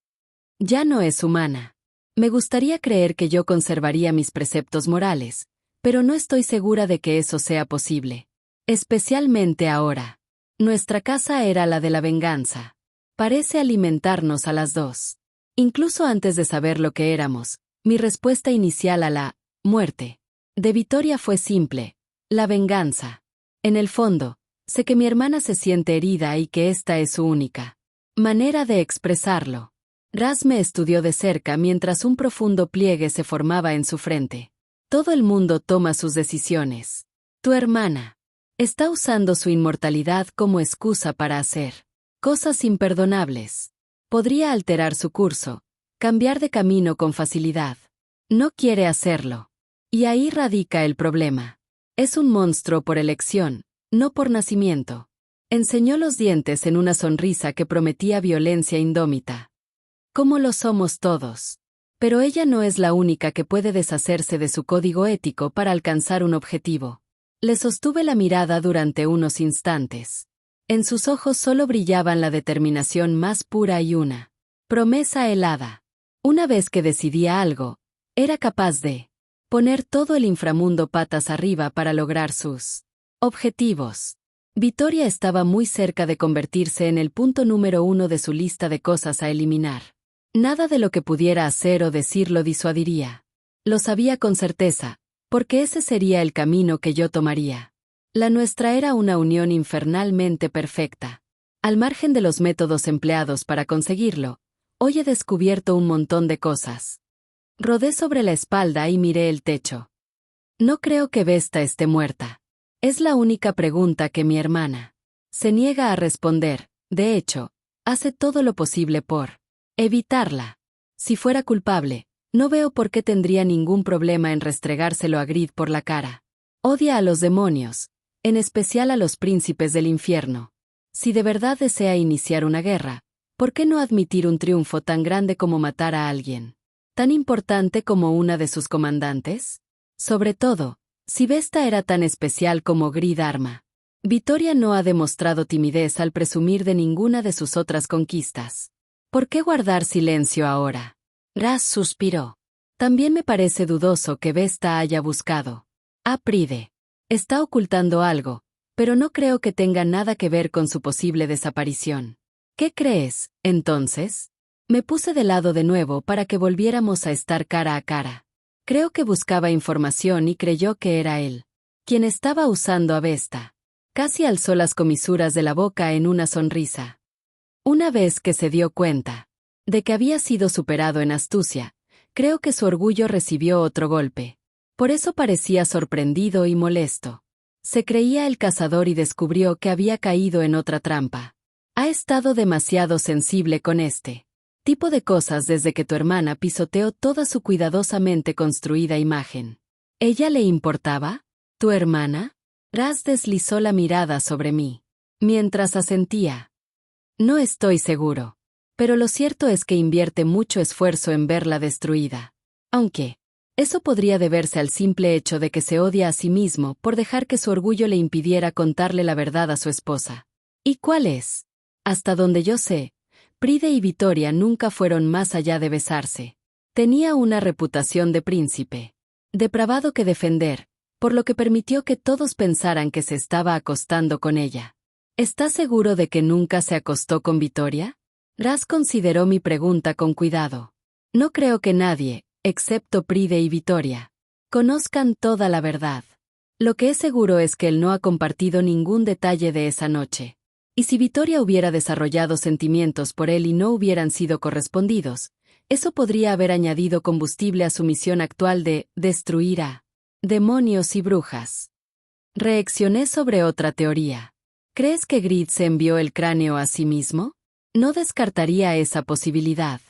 Ya no es humana. Me gustaría creer que yo conservaría mis preceptos morales, pero no estoy segura de que eso sea posible. Especialmente ahora. Nuestra casa era la de la venganza. Parece alimentarnos a las dos. Incluso antes de saber lo que éramos, mi respuesta inicial a la muerte de Vittoria fue simple: la venganza. En el fondo, sé que mi hermana se siente herida y que esta es su única manera de expresarlo. Raz me estudió de cerca mientras un profundo pliegue se formaba en su frente. Todo el mundo toma sus decisiones. Tu hermana está usando su inmortalidad como excusa para hacer cosas imperdonables. Podría alterar su curso, cambiar de camino con facilidad. No quiere hacerlo. Y ahí radica el problema. Es un monstruo por elección, no por nacimiento. Enseñó los dientes en una sonrisa que prometía violencia indómita. Como lo somos todos. Pero ella no es la única que puede deshacerse de su código ético para alcanzar un objetivo. Le sostuve la mirada durante unos instantes. En sus ojos solo brillaban la determinación más pura y una promesa helada. Una vez que decidía algo, era capaz de poner todo el inframundo patas arriba para lograr sus objetivos. Vittoria estaba muy cerca de convertirse en el punto número 1 de su lista de cosas a eliminar. Nada de lo que pudiera hacer o decir lo disuadiría. Lo sabía con certeza, porque ese sería el camino que yo tomaría. La nuestra era una unión infernalmente perfecta. Al margen de los métodos empleados para conseguirlo, hoy he descubierto un montón de cosas. Rodé sobre la espalda y miré el techo. No creo que Vesta esté muerta. Es la única pregunta que mi hermana se niega a responder. De hecho, hace todo lo posible por evitarla. Si fuera culpable, no veo por qué tendría ningún problema en restregárselo a Grid por la cara. Odia a los demonios, en especial a los príncipes del infierno. Si de verdad desea iniciar una guerra, ¿por qué no admitir un triunfo tan grande como matar a alguien tan importante como una de sus comandantes? Sobre todo, si Vesta era tan especial como Grid Arma. Vittoria no ha demostrado timidez al presumir de ninguna de sus otras conquistas. ¿Por qué guardar silencio ahora? Raz suspiró. También me parece dudoso que Vesta haya buscado a Pride. Está ocultando algo, pero no creo que tenga nada que ver con su posible desaparición. ¿Qué crees, entonces? Me puse de lado de nuevo para que volviéramos a estar cara a cara. Creo que buscaba información y creyó que era él quien estaba usando a Vesta. Casi alzó las comisuras de la boca en una sonrisa. Una vez que se dio cuenta de que había sido superado en astucia, creo que su orgullo recibió otro golpe. Por eso parecía sorprendido y molesto. Se creía el cazador y descubrió que había caído en otra trampa. Ha estado demasiado sensible con este tipo de cosas desde que tu hermana pisoteó toda su cuidadosamente construida imagen. ¿Ella le importaba? ¿Tu hermana? Raz deslizó la mirada sobre mí, mientras asentía. No estoy seguro. Pero lo cierto es que invierte mucho esfuerzo en verla destruida. Aunque eso podría deberse al simple hecho de que se odia a sí mismo por dejar que su orgullo le impidiera contarle la verdad a su esposa. ¿Y cuál es? Hasta donde yo sé, Pride y Vittoria nunca fueron más allá de besarse. Tenía una reputación de príncipe depravado que defender, por lo que permitió que todos pensaran que se estaba acostando con ella. ¿Estás seguro de que nunca se acostó con Vittoria? Raz consideró mi pregunta con cuidado. No creo que nadie, excepto Pride y Vittoria, conozcan toda la verdad. Lo que es seguro es que él no ha compartido ningún detalle de esa noche. Y si Vittoria hubiera desarrollado sentimientos por él y no hubieran sido correspondidos, eso podría haber añadido combustible a su misión actual de destruir a demonios y brujas. Reaccioné sobre otra teoría. ¿Crees que Grid se envió el cráneo a sí mismo? No descartaría esa posibilidad.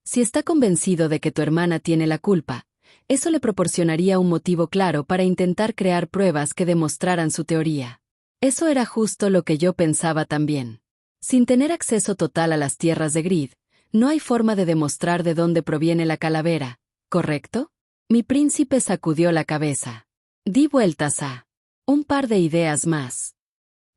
Si está convencido de que tu hermana tiene la culpa, eso le proporcionaría un motivo claro para intentar crear pruebas que demostraran su teoría. Eso era justo lo que yo pensaba también. Sin tener acceso total a las tierras de Grid, no hay forma de demostrar de dónde proviene la calavera, ¿correcto? Mi príncipe sacudió la cabeza. Di vueltas a un par de ideas más.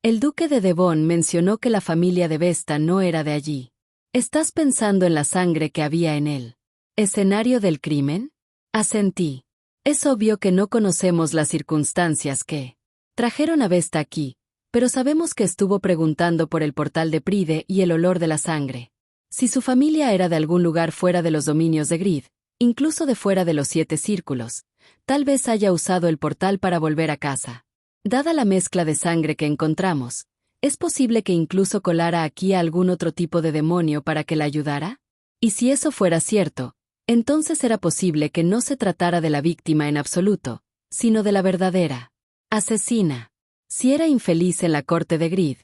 El duque de Devon mencionó que la familia de Vesta no era de allí. ¿Estás pensando en la sangre que había en él? ¿Escenario del crimen? Asentí. Es obvio que no conocemos las circunstancias que trajeron a Vesta aquí, pero sabemos que estuvo preguntando por el portal de Pride y el olor de la sangre. Si su familia era de algún lugar fuera de los dominios de Grid, incluso de fuera de los 7 círculos, tal vez haya usado el portal para volver a casa. Dada la mezcla de sangre que encontramos, ¿es posible que incluso colara aquí a algún otro tipo de demonio para que la ayudara? Y si eso fuera cierto, entonces era posible que no se tratara de la víctima en absoluto, sino de la verdadera asesina. Si era infeliz en la corte de Grid,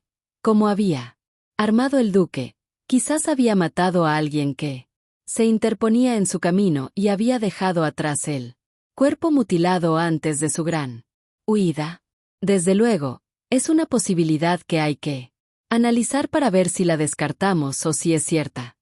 como había armado el duque, quizás había matado a alguien que se interponía en su camino y había dejado atrás el cuerpo mutilado antes de su gran huida. Desde luego, es una posibilidad que hay que analizar para ver si la descartamos o si es cierta.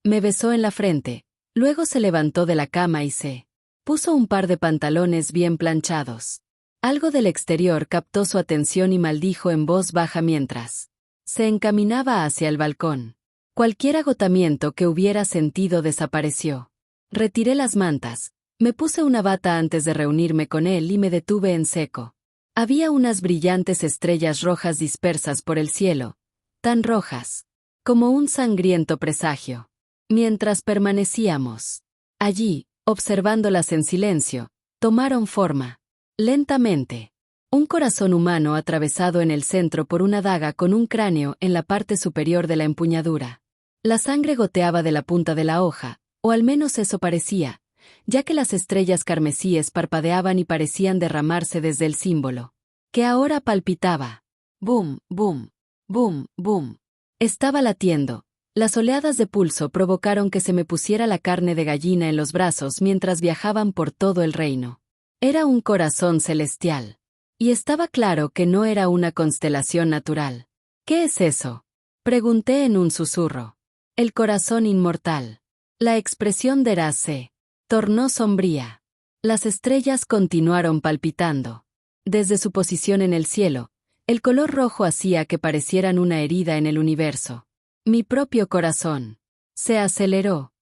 Me besó en la frente, luego se levantó de la cama y se puso un par de pantalones bien planchados. Algo del exterior captó su atención y maldijo en voz baja mientras se encaminaba hacia el balcón. Cualquier agotamiento que hubiera sentido desapareció. Retiré las mantas, me puse una bata antes de reunirme con él y me detuve en seco. Había unas brillantes estrellas rojas dispersas por el cielo, tan rojas como un sangriento presagio. Mientras permanecíamos allí, observándolas en silencio, tomaron forma. Lentamente. Un corazón humano atravesado en el centro por una daga con un cráneo en la parte superior de la empuñadura. La sangre goteaba de la punta de la hoja, o al menos eso parecía, ya que las estrellas carmesíes parpadeaban y parecían derramarse desde el símbolo, que ahora palpitaba. Boom, boom, boom, boom. Estaba latiendo. Las oleadas de pulso provocaron que se me pusiera la carne de gallina en los brazos mientras viajaban por todo el reino. Era un corazón celestial. Y estaba claro que no era una constelación natural. ¿Qué es eso? Pregunté en un susurro. El corazón inmortal. La expresión de Eraz se tornó sombría. Las estrellas continuaron palpitando. Desde su posición en el cielo, el color rojo hacía que parecieran una herida en el universo. Mi propio corazón se aceleró.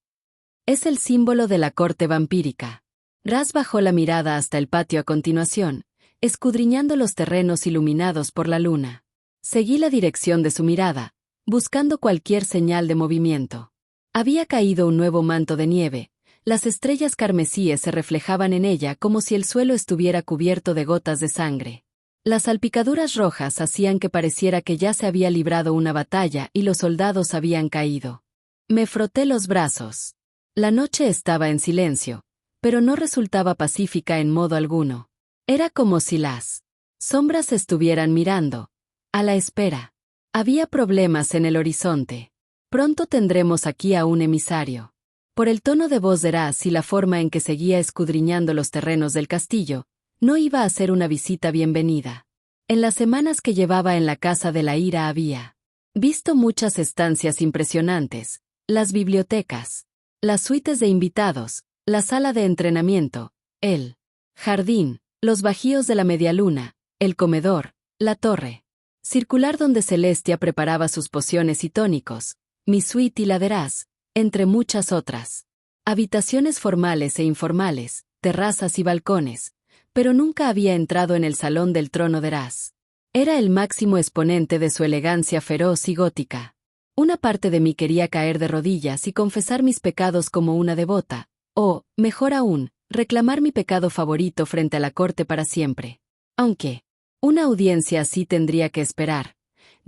Es el símbolo de la corte vampírica. Raz bajó la mirada hasta el patio a continuación, escudriñando los terrenos iluminados por la luna. Seguí la dirección de su mirada, buscando cualquier señal de movimiento. Había caído un nuevo manto de nieve, las estrellas carmesíes se reflejaban en ella como si el suelo estuviera cubierto de gotas de sangre. Las salpicaduras rojas hacían que pareciera que ya se había librado una batalla y los soldados habían caído. Me froté los brazos. La noche estaba en silencio, pero no resultaba pacífica en modo alguno. Era como si las sombras estuvieran mirando, a la espera. Había problemas en el horizonte. Pronto tendremos aquí a un emisario. Por el tono de voz de Eraz y la forma en que seguía escudriñando los terrenos del castillo, no iba a ser una visita bienvenida. En las semanas que llevaba en la casa de la ira había visto muchas estancias impresionantes, las bibliotecas, las suites de invitados, la sala de entrenamiento, el jardín, los bajíos de la medialuna, el comedor, la torre circular donde Celestia preparaba sus pociones y tónicos, mi suite y la de Eraz, entre muchas otras. Habitaciones formales e informales, terrazas y balcones, pero nunca había entrado en el salón del trono de Eraz. Era el máximo exponente de su elegancia feroz y gótica. Una parte de mí quería caer de rodillas y confesar mis pecados como una devota, o, mejor aún, reclamar mi pecado favorito frente a la corte para siempre. Aunque una audiencia así tendría que esperar.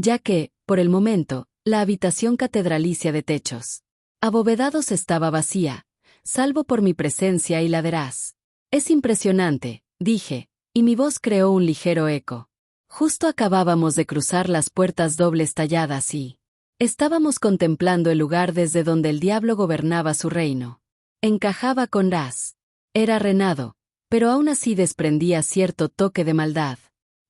ya que, por el momento, la habitación catedralicia de techos abovedados estaba vacía, salvo por mi presencia y la de Raz. Es impresionante, dije, y mi voz creó un ligero eco. Justo acabábamos de cruzar las puertas dobles talladas y estábamos contemplando el lugar desde donde el diablo gobernaba su reino. Encajaba con Raz. Era renado, pero aún así desprendía cierto toque de maldad.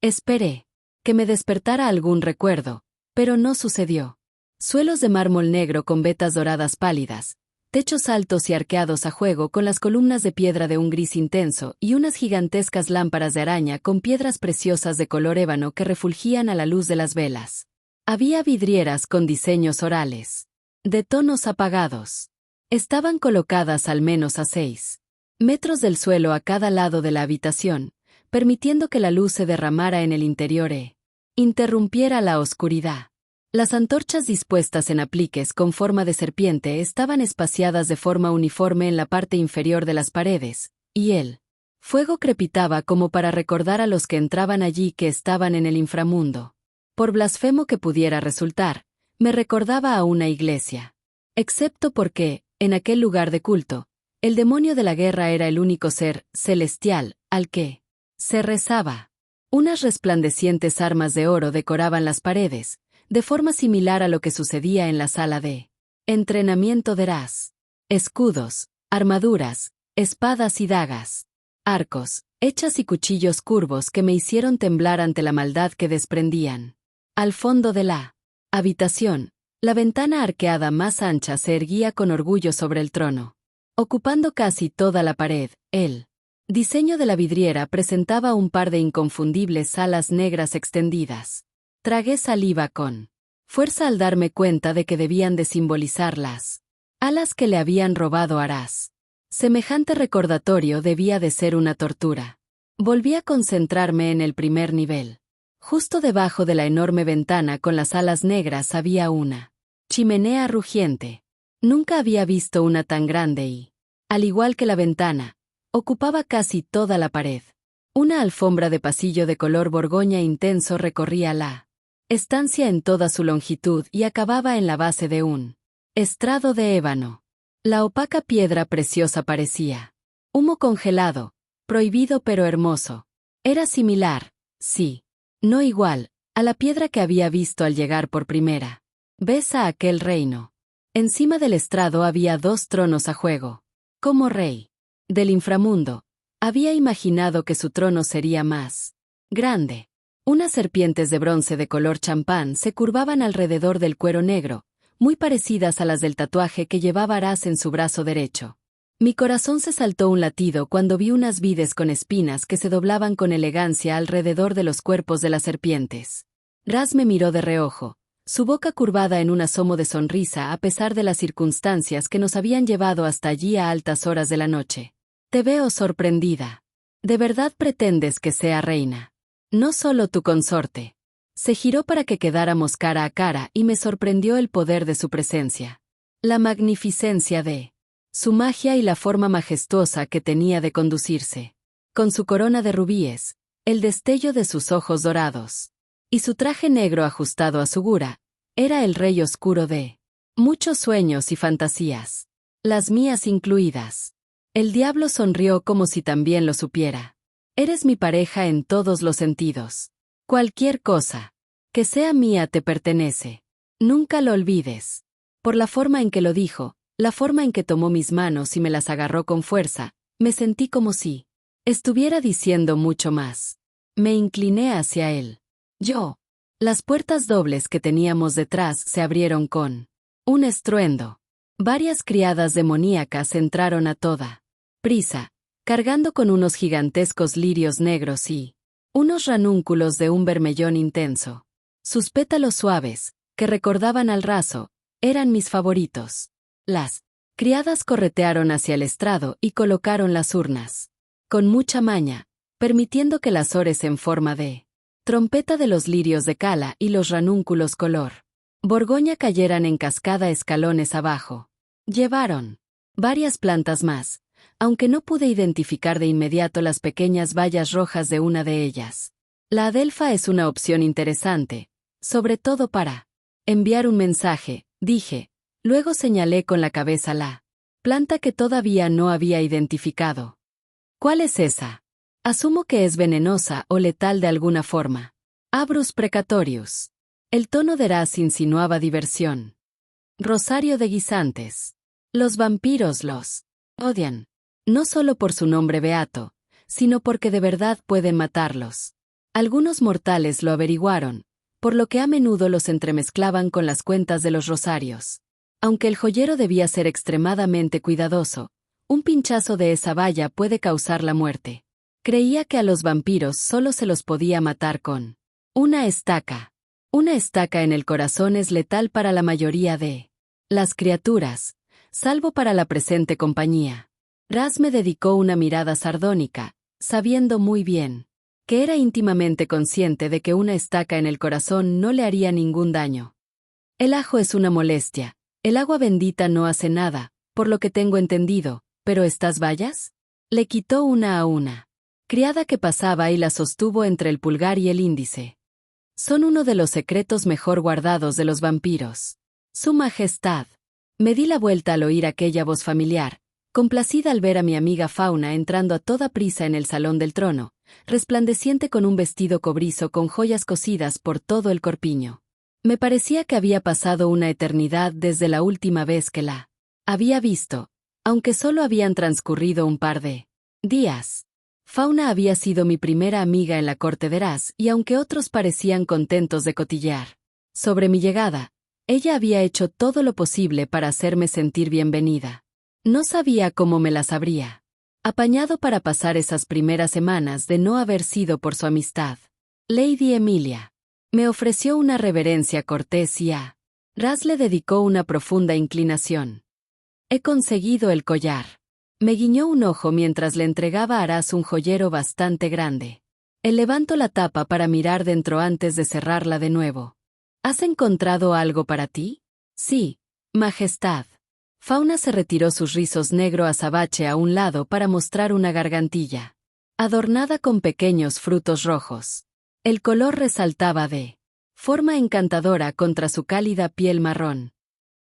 Esperé que me despertara algún recuerdo, pero no sucedió. Suelos de mármol negro con vetas doradas pálidas, techos altos y arqueados a juego con las columnas de piedra de un gris intenso y unas gigantescas lámparas de araña con piedras preciosas de color ébano que refulgían a la luz de las velas. Había vidrieras con diseños orales, de tonos apagados. Estaban colocadas al menos a 6 metros del suelo a cada lado de la habitación, permitiendo que la luz se derramara en el interior e interrumpiera la oscuridad. Las antorchas dispuestas en apliques con forma de serpiente estaban espaciadas de forma uniforme en la parte inferior de las paredes, y el fuego crepitaba como para recordar a los que entraban allí que estaban en el inframundo. Por blasfemo que pudiera resultar, me recordaba a una iglesia. Excepto porque, en aquel lugar de culto, el demonio de la guerra era el único ser celestial al que se rezaba. Unas resplandecientes armas de oro decoraban las paredes, de forma similar a lo que sucedía en la sala de entrenamiento de Raz. Escudos, armaduras, espadas y dagas, arcos, hechas y cuchillos curvos que me hicieron temblar ante la maldad que desprendían. Al fondo de la habitación, la ventana arqueada más ancha se erguía con orgullo sobre el trono. Ocupando casi toda la pared, el diseño de la vidriera presentaba un par de inconfundibles alas negras extendidas. Tragué saliva con fuerza al darme cuenta de que debían de simbolizar las alas que le habían robado a Raz. Semejante recordatorio debía de ser una tortura. Volví a concentrarme en el primer nivel. Justo debajo de la enorme ventana con las alas negras había una chimenea rugiente. Nunca había visto una tan grande y, al igual que la ventana, ocupaba casi toda la pared. Una alfombra de pasillo de color borgoña intenso recorría la estancia en toda su longitud y acababa en la base de un estrado de ébano. La opaca piedra preciosa parecía humo congelado, prohibido pero hermoso. Era similar, sí, no igual, a la piedra que había visto al llegar por primera vez a aquel reino. Encima del estrado había 2 tronos a juego. Como rey del inframundo, había imaginado que su trono sería más grande. Unas serpientes de bronce de color champán se curvaban alrededor del cuero negro, muy parecidas a las del tatuaje que llevaba Raz en su brazo derecho. Mi corazón se saltó un latido cuando vi unas vides con espinas que se doblaban con elegancia alrededor de los cuerpos de las serpientes. Raz me miró de reojo, su boca curvada en un asomo de sonrisa a pesar de las circunstancias que nos habían llevado hasta allí a altas horas de la noche. Te veo sorprendida. ¿De verdad pretendes que sea reina? No solo tu consorte. Se giró para que quedáramos cara a cara y me sorprendió el poder de su presencia. La magnificencia de su magia y la forma majestuosa que tenía de conducirse. Con su corona de rubíes, el destello de sus ojos dorados y su traje negro ajustado a su gura, era el rey oscuro de muchos sueños y fantasías, las mías incluidas. El diablo sonrió como si también lo supiera. Eres mi pareja en todos los sentidos. Cualquier cosa que sea mía te pertenece. Nunca lo olvides. Por la forma en que lo dijo, la forma en que tomó mis manos y me las agarró con fuerza, me sentí como si estuviera diciendo mucho más. Me incliné hacia él. Las puertas dobles que teníamos detrás se abrieron con un estruendo. Varias criadas demoníacas entraron a toda prisa, cargando con unos gigantescos lirios negros y unos ranúnculos de un vermellón intenso. Sus pétalos suaves, que recordaban al raso, eran mis favoritos. Las criadas corretearon hacia el estrado y colocaron las urnas. Con mucha maña, permitiendo que las ores en forma de trompeta de los lirios de cala y los ranúnculos color borgoña cayeran en cascada escalones abajo. Llevaron varias plantas más, aunque no pude identificar de inmediato las pequeñas bayas rojas de una de ellas. La adelfa es una opción interesante, Sobre todo para enviar un mensaje, dije. Luego señalé con la cabeza la planta que todavía no había identificado. ¿Cuál es esa? Asumo que es venenosa o letal de alguna forma. Abrus precatorius. El tono de Raz insinuaba diversión. Rosario de guisantes. Los vampiros los odian. No solo por su nombre beato, sino porque de verdad pueden matarlos. Algunos mortales lo averiguaron, por lo que a menudo los entremezclaban con las cuentas de los rosarios. Aunque el joyero debía ser extremadamente cuidadoso, un pinchazo de esa valla puede causar la muerte. Creía que a los vampiros solo se los podía matar con una estaca. Una estaca en el corazón es letal para la mayoría de las criaturas, salvo para la presente compañía. Raz me dedicó una mirada sardónica, sabiendo muy bien que era íntimamente consciente de que una estaca en el corazón no le haría ningún daño. El ajo es una molestia. El agua bendita no hace nada, por lo que tengo entendido, pero ¿estas vallas? Le quitó una a una criada que pasaba y la sostuvo entre el pulgar y el índice. Son uno de los secretos mejor guardados de los vampiros. Su Majestad. Me di la vuelta al oír aquella voz familiar, complacida al ver a mi amiga Fauna entrando a toda prisa en el salón del trono, resplandeciente con un vestido cobrizo con joyas cosidas por todo el corpiño. Me parecía que había pasado una eternidad desde la última vez que la había visto, aunque solo habían transcurrido un par de días. Fauna había sido mi primera amiga en la corte de Raz y aunque otros parecían contentos de cotillear sobre mi llegada, ella había hecho todo lo posible para hacerme sentir bienvenida. No sabía cómo me las habría apañado para pasar esas primeras semanas de no haber sido por su amistad. Lady Emilia me ofreció una reverencia cortés y a Raz le dedicó una profunda inclinación. He conseguido el collar. Me guiñó un ojo mientras le entregaba a Raz un joyero bastante grande. Él levantó la tapa para mirar dentro antes de cerrarla de nuevo. ¿Has encontrado algo para ti? Sí, Majestad. Fauna se retiró sus rizos negro azabache a un lado para mostrar una gargantilla adornada con pequeños frutos rojos. El color resaltaba de forma encantadora contra su cálida piel marrón.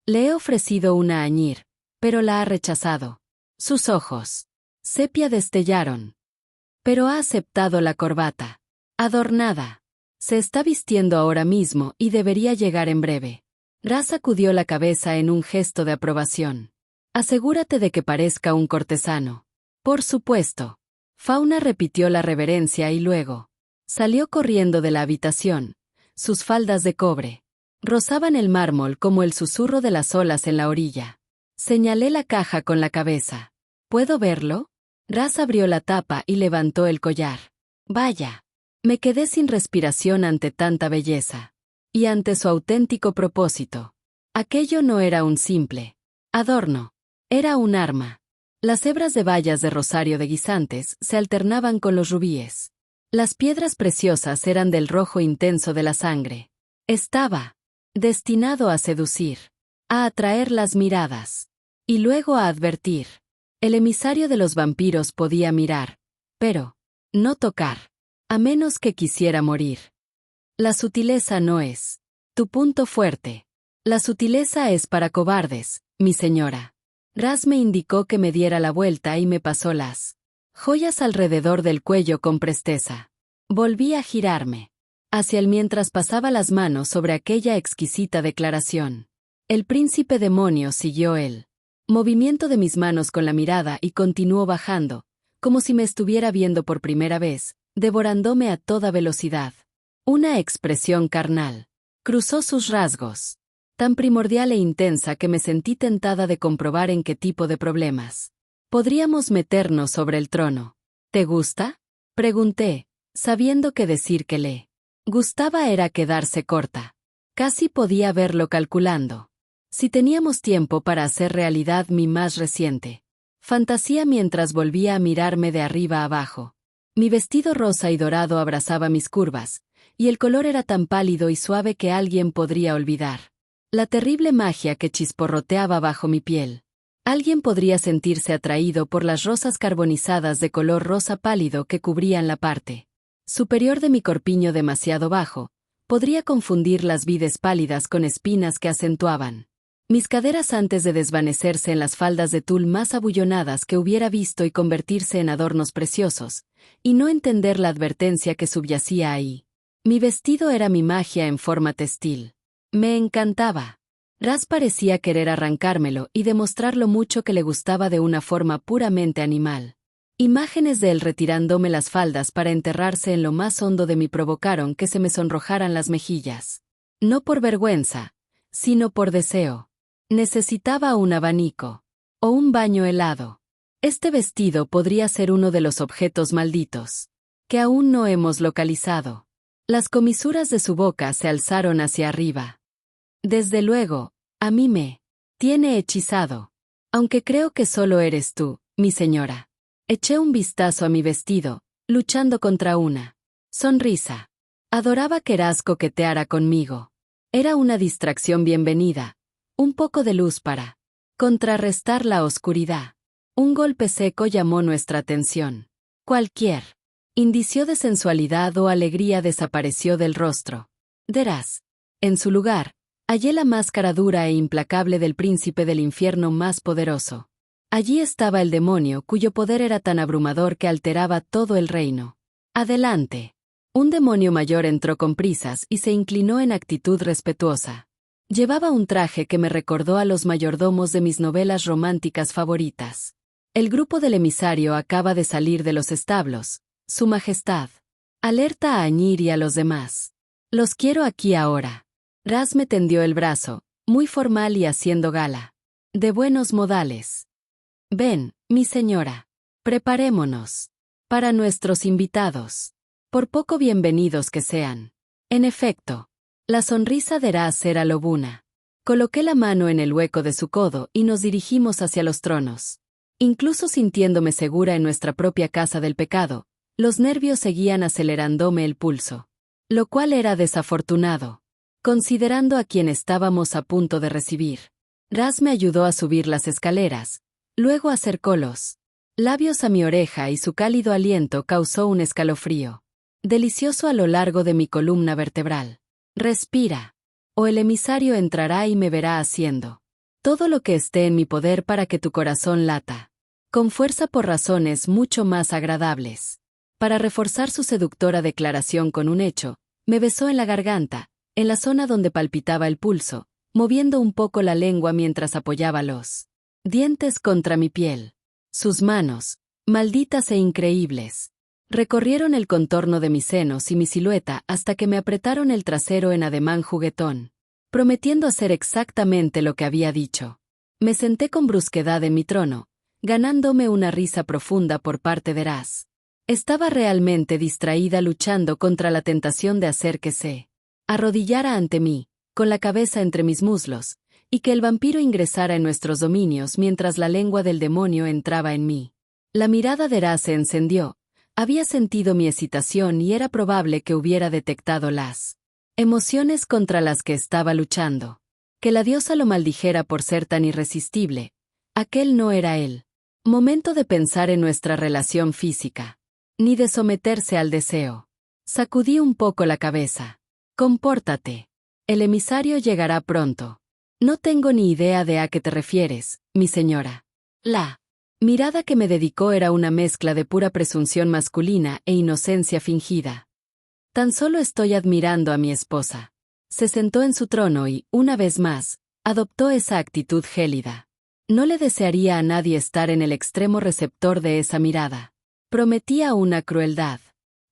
Le he ofrecido una añir, pero la ha rechazado. Sus ojos sepia destellaron. Pero ha aceptado la corbata adornada. Se está vistiendo ahora mismo y debería llegar en breve. Raz sacudió la cabeza en un gesto de aprobación. Asegúrate de que parezca un cortesano. Por supuesto. Fauna repitió la reverencia y luego salió corriendo de la habitación. Sus faldas de cobre rozaban el mármol como el susurro de las olas en la orilla. Señalé la caja con la cabeza. ¿Puedo verlo? Raz abrió la tapa y levantó el collar. Vaya. Me quedé sin respiración ante tanta belleza. Y ante su auténtico propósito. Aquello no era un simple adorno. Era un arma. Las hebras de bayas de rosario de guisantes se alternaban con los rubíes. Las piedras preciosas eran del rojo intenso de la sangre. Estaba destinado a seducir, a atraer las miradas, y luego a advertir. El emisario de los vampiros podía mirar, pero no tocar, a menos que quisiera morir. La sutileza no es tu punto fuerte. La sutileza es para cobardes, mi señora. Raz me indicó que me diera la vuelta y me pasó las joyas alrededor del cuello con presteza. Volví a girarme hacia él mientras pasaba las manos sobre aquella exquisita declaración. El príncipe demonio siguió el movimiento de mis manos con la mirada y continuó bajando, como si me estuviera viendo por primera vez, devorándome a toda velocidad. Una expresión carnal cruzó sus rasgos, tan primordial e intensa que me sentí tentada de comprobar en qué tipo de problemas podríamos meternos sobre el trono. ¿Te gusta? Pregunté, sabiendo que decir que le gustaba era quedarse corta. Casi podía verlo calculando. Si teníamos tiempo para hacer realidad mi más reciente fantasía mientras volvía a mirarme de arriba abajo. Mi vestido rosa y dorado abrazaba mis curvas, y el color era tan pálido y suave que alguien podría olvidar la terrible magia que chisporroteaba bajo mi piel. Alguien podría sentirse atraído por las rosas carbonizadas de color rosa pálido que cubrían la parte superior de mi corpiño demasiado bajo, podría confundir las vides pálidas con espinas que acentuaban mis caderas antes de desvanecerse en las faldas de tul más abullonadas que hubiera visto y convertirse en adornos preciosos, y no entender la advertencia que subyacía ahí. Mi vestido era mi magia en forma textil. Me encantaba. Ras parecía querer arrancármelo y demostrar lo mucho que le gustaba de una forma puramente animal. Imágenes de él retirándome las faldas para enterrarse en lo más hondo de mí provocaron que se me sonrojaran las mejillas. No por vergüenza, sino por deseo. Necesitaba un abanico. O un baño helado. Este vestido podría ser uno de los objetos malditos que aún no hemos localizado. Las comisuras de su boca se alzaron hacia arriba. Desde luego, a mí me tiene hechizado. Aunque creo que solo eres tú, mi señora. Eché un vistazo a mi vestido, luchando contra una sonrisa. Adoraba que Ras coqueteara conmigo. Era una distracción bienvenida, un poco de luz para contrarrestar la oscuridad. Un golpe seco llamó nuestra atención. Cualquier indicio de sensualidad o alegría desapareció del rostro de Ras. En su lugar, hallé la máscara dura e implacable del príncipe del infierno más poderoso. Allí estaba el demonio cuyo poder era tan abrumador que alteraba todo el reino. Adelante. Un demonio mayor entró con prisas y se inclinó en actitud respetuosa. Llevaba un traje que me recordó a los mayordomos de mis novelas románticas favoritas. El grupo del emisario acaba de salir de los establos. Su Majestad. Alerta a Añir y a los demás. Los quiero aquí ahora. Ras me tendió el brazo, muy formal y haciendo gala de buenos modales. Ven, mi señora. Preparémonos para nuestros invitados. Por poco bienvenidos que sean. En efecto, la sonrisa de Ras era lobuna. Coloqué la mano en el hueco de su codo y nos dirigimos hacia los tronos. Incluso sintiéndome segura en nuestra propia casa del pecado, los nervios seguían acelerándome el pulso. Lo cual era desafortunado, considerando a quien estábamos a punto de recibir. Ras me ayudó a subir las escaleras, luego acercó los labios a mi oreja y su cálido aliento causó un escalofrío delicioso a lo largo de mi columna vertebral. Respira, o el emisario entrará y me verá haciendo todo lo que esté en mi poder para que tu corazón lata con fuerza por razones mucho más agradables. Para reforzar su seductora declaración con un hecho, me besó en la garganta, en la zona donde palpitaba el pulso, moviendo un poco la lengua mientras apoyaba los dientes contra mi piel. Sus manos, malditas e increíbles, recorrieron el contorno de mis senos y mi silueta hasta que me apretaron el trasero en ademán juguetón, prometiendo hacer exactamente lo que había dicho. Me senté con brusquedad en mi trono, ganándome una risa profunda por parte de Ras. Estaba realmente distraída luchando contra la tentación de hacer que se arrodillara ante mí, con la cabeza entre mis muslos, y que el vampiro ingresara en nuestros dominios mientras la lengua del demonio entraba en mí. La mirada de Ras se encendió. Había sentido mi excitación y era probable que hubiera detectado las emociones contra las que estaba luchando. Que la diosa lo maldijera por ser tan irresistible. Aquel no era el momento de pensar en nuestra relación física, ni de someterse al deseo. Sacudí un poco la cabeza. Compórtate. El emisario llegará pronto. No tengo ni idea de a qué te refieres, mi señora. La mirada que me dedicó era una mezcla de pura presunción masculina e inocencia fingida. Tan solo estoy admirando a mi esposa. Se sentó en su trono y, una vez más, adoptó esa actitud gélida. No le desearía a nadie estar en el extremo receptor de esa mirada. Prometía una crueldad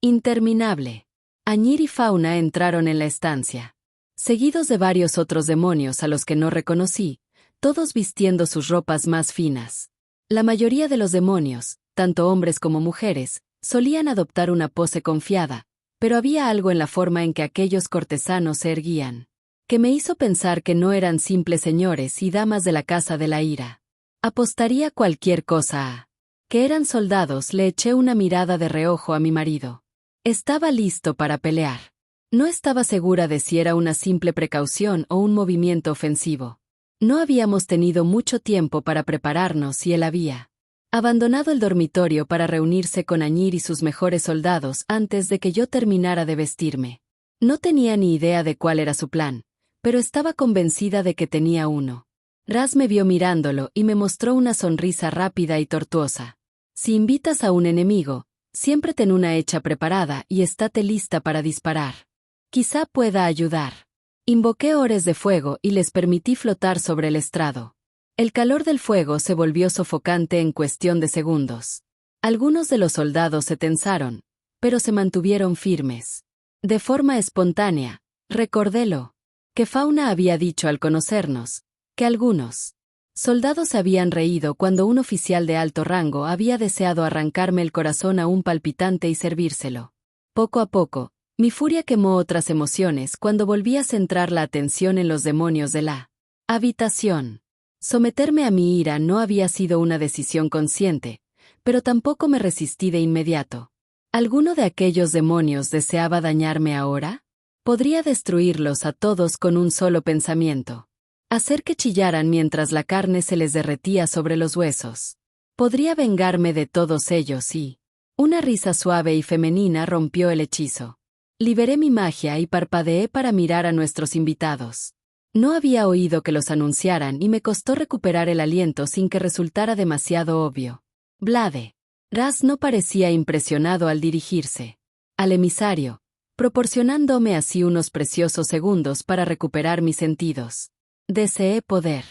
interminable. Añir y Fauna entraron en la estancia, seguidos de varios otros demonios a los que no reconocí, todos vistiendo sus ropas más finas. La mayoría de los demonios, tanto hombres como mujeres, solían adoptar una pose confiada, pero había algo en la forma en que aquellos cortesanos se erguían, que me hizo pensar que no eran simples señores y damas de la casa de la ira. Apostaría cualquier cosa a que eran soldados. Le eché una mirada de reojo a mi marido. Estaba listo para pelear. No estaba segura de si era una simple precaución o un movimiento ofensivo. No habíamos tenido mucho tiempo para prepararnos y él había abandonado el dormitorio para reunirse con Añir y sus mejores soldados antes de que yo terminara de vestirme. No tenía ni idea de cuál era su plan, pero estaba convencida de que tenía uno. Raz me vio mirándolo y me mostró una sonrisa rápida y tortuosa. Si invitas a un enemigo, siempre ten una hecha preparada y estate lista para disparar. Quizá pueda ayudar. Invoqué ores de fuego y les permití flotar sobre el estrado. El calor del fuego se volvió sofocante en cuestión de segundos. Algunos de los soldados se tensaron, pero se mantuvieron firmes. De forma espontánea, recordé lo que Fauna había dicho al conocernos, que algunos soldados se habían reído cuando un oficial de alto rango había deseado arrancarme el corazón aún palpitante y servírselo. Poco a poco, mi furia quemó otras emociones cuando volví a centrar la atención en los demonios de la habitación. Someterme a mi ira no había sido una decisión consciente, pero tampoco me resistí de inmediato. ¿Alguno de aquellos demonios deseaba dañarme ahora? Podría destruirlos a todos con un solo pensamiento. Hacer que chillaran mientras la carne se les derretía sobre los huesos. Podría vengarme de todos ellos y... Una risa suave y femenina rompió el hechizo. Liberé mi magia y parpadeé para mirar a nuestros invitados. No había oído que los anunciaran y me costó recuperar el aliento sin que resultara demasiado obvio. Blade. Raz no parecía impresionado al dirigirse al emisario, proporcionándome así unos preciosos segundos para recuperar mis sentidos. Deseé poder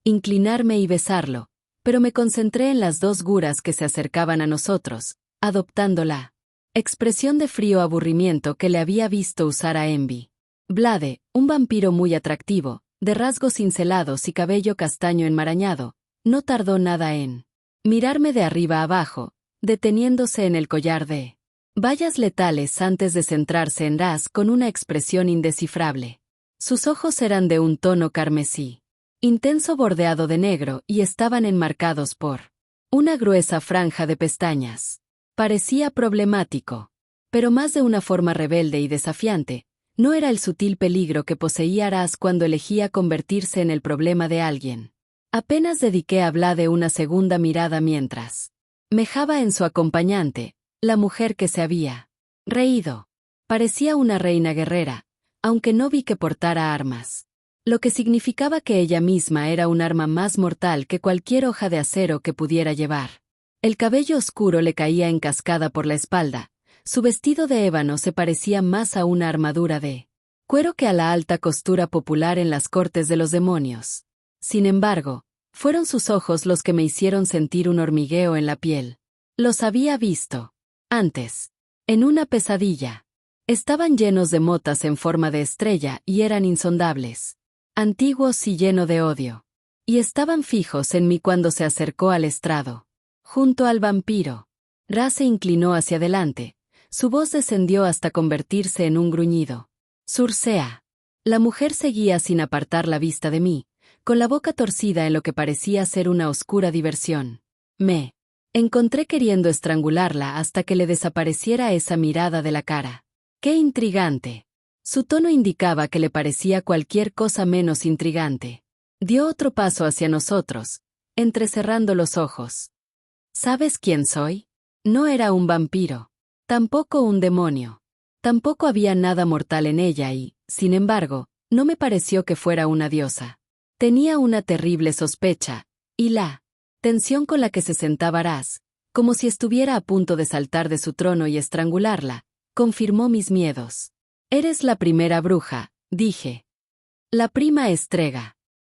inclinarme y besarlo, pero me concentré en las dos guras que se acercaban a nosotros, adoptando la expresión de frío aburrimiento que le había visto usar a Envy. Blade, un vampiro muy atractivo, de rasgos cincelados y cabello castaño enmarañado, no tardó nada en mirarme de arriba abajo, deteniéndose en el collar de vallas letales antes de centrarse en Raz con una expresión indescifrable. Sus ojos eran de un tono carmesí, intenso bordeado de negro y estaban enmarcados por una gruesa franja de pestañas. Parecía problemático, pero más de una forma rebelde y desafiante. No era el sutil peligro que poseía Raz cuando elegía convertirse en el problema de alguien. Apenas dediqué a Blade una segunda mirada mientras mejaba en su acompañante, la mujer que se había reído. Parecía una reina guerrera, aunque no vi que portara armas. Lo que significaba que ella misma era un arma más mortal que cualquier hoja de acero que pudiera llevar. El cabello oscuro le caía en cascada por la espalda. Su vestido de ébano se parecía más a una armadura de cuero que a la alta costura popular en las cortes de los demonios. Sin embargo, fueron sus ojos los que me hicieron sentir un hormigueo en la piel. Los había visto antes, en una pesadilla. Estaban llenos de motas en forma de estrella y eran insondables, antiguos y lleno de odio. Y estaban fijos en mí cuando se acercó al estrado. Junto al vampiro, Raz se inclinó hacia adelante. Su voz descendió hasta convertirse en un gruñido. Surcea. La mujer seguía sin apartar la vista de mí, con la boca torcida en lo que parecía ser una oscura diversión. Me encontré queriendo estrangularla hasta que le desapareciera esa mirada de la cara. ¡Qué intrigante! Su tono indicaba que le parecía cualquier cosa menos intrigante. Dio otro paso hacia nosotros, entrecerrando los ojos. ¿Sabes quién soy? No era un vampiro. Tampoco un demonio. Tampoco había nada mortal en ella y, sin embargo, no me pareció que fuera una diosa. Tenía una terrible sospecha, y la tensión con la que se sentaba Raz, como si estuviera a punto de saltar de su trono y estrangularla, confirmó mis miedos. Eres la primera bruja, dije. La prima estrega.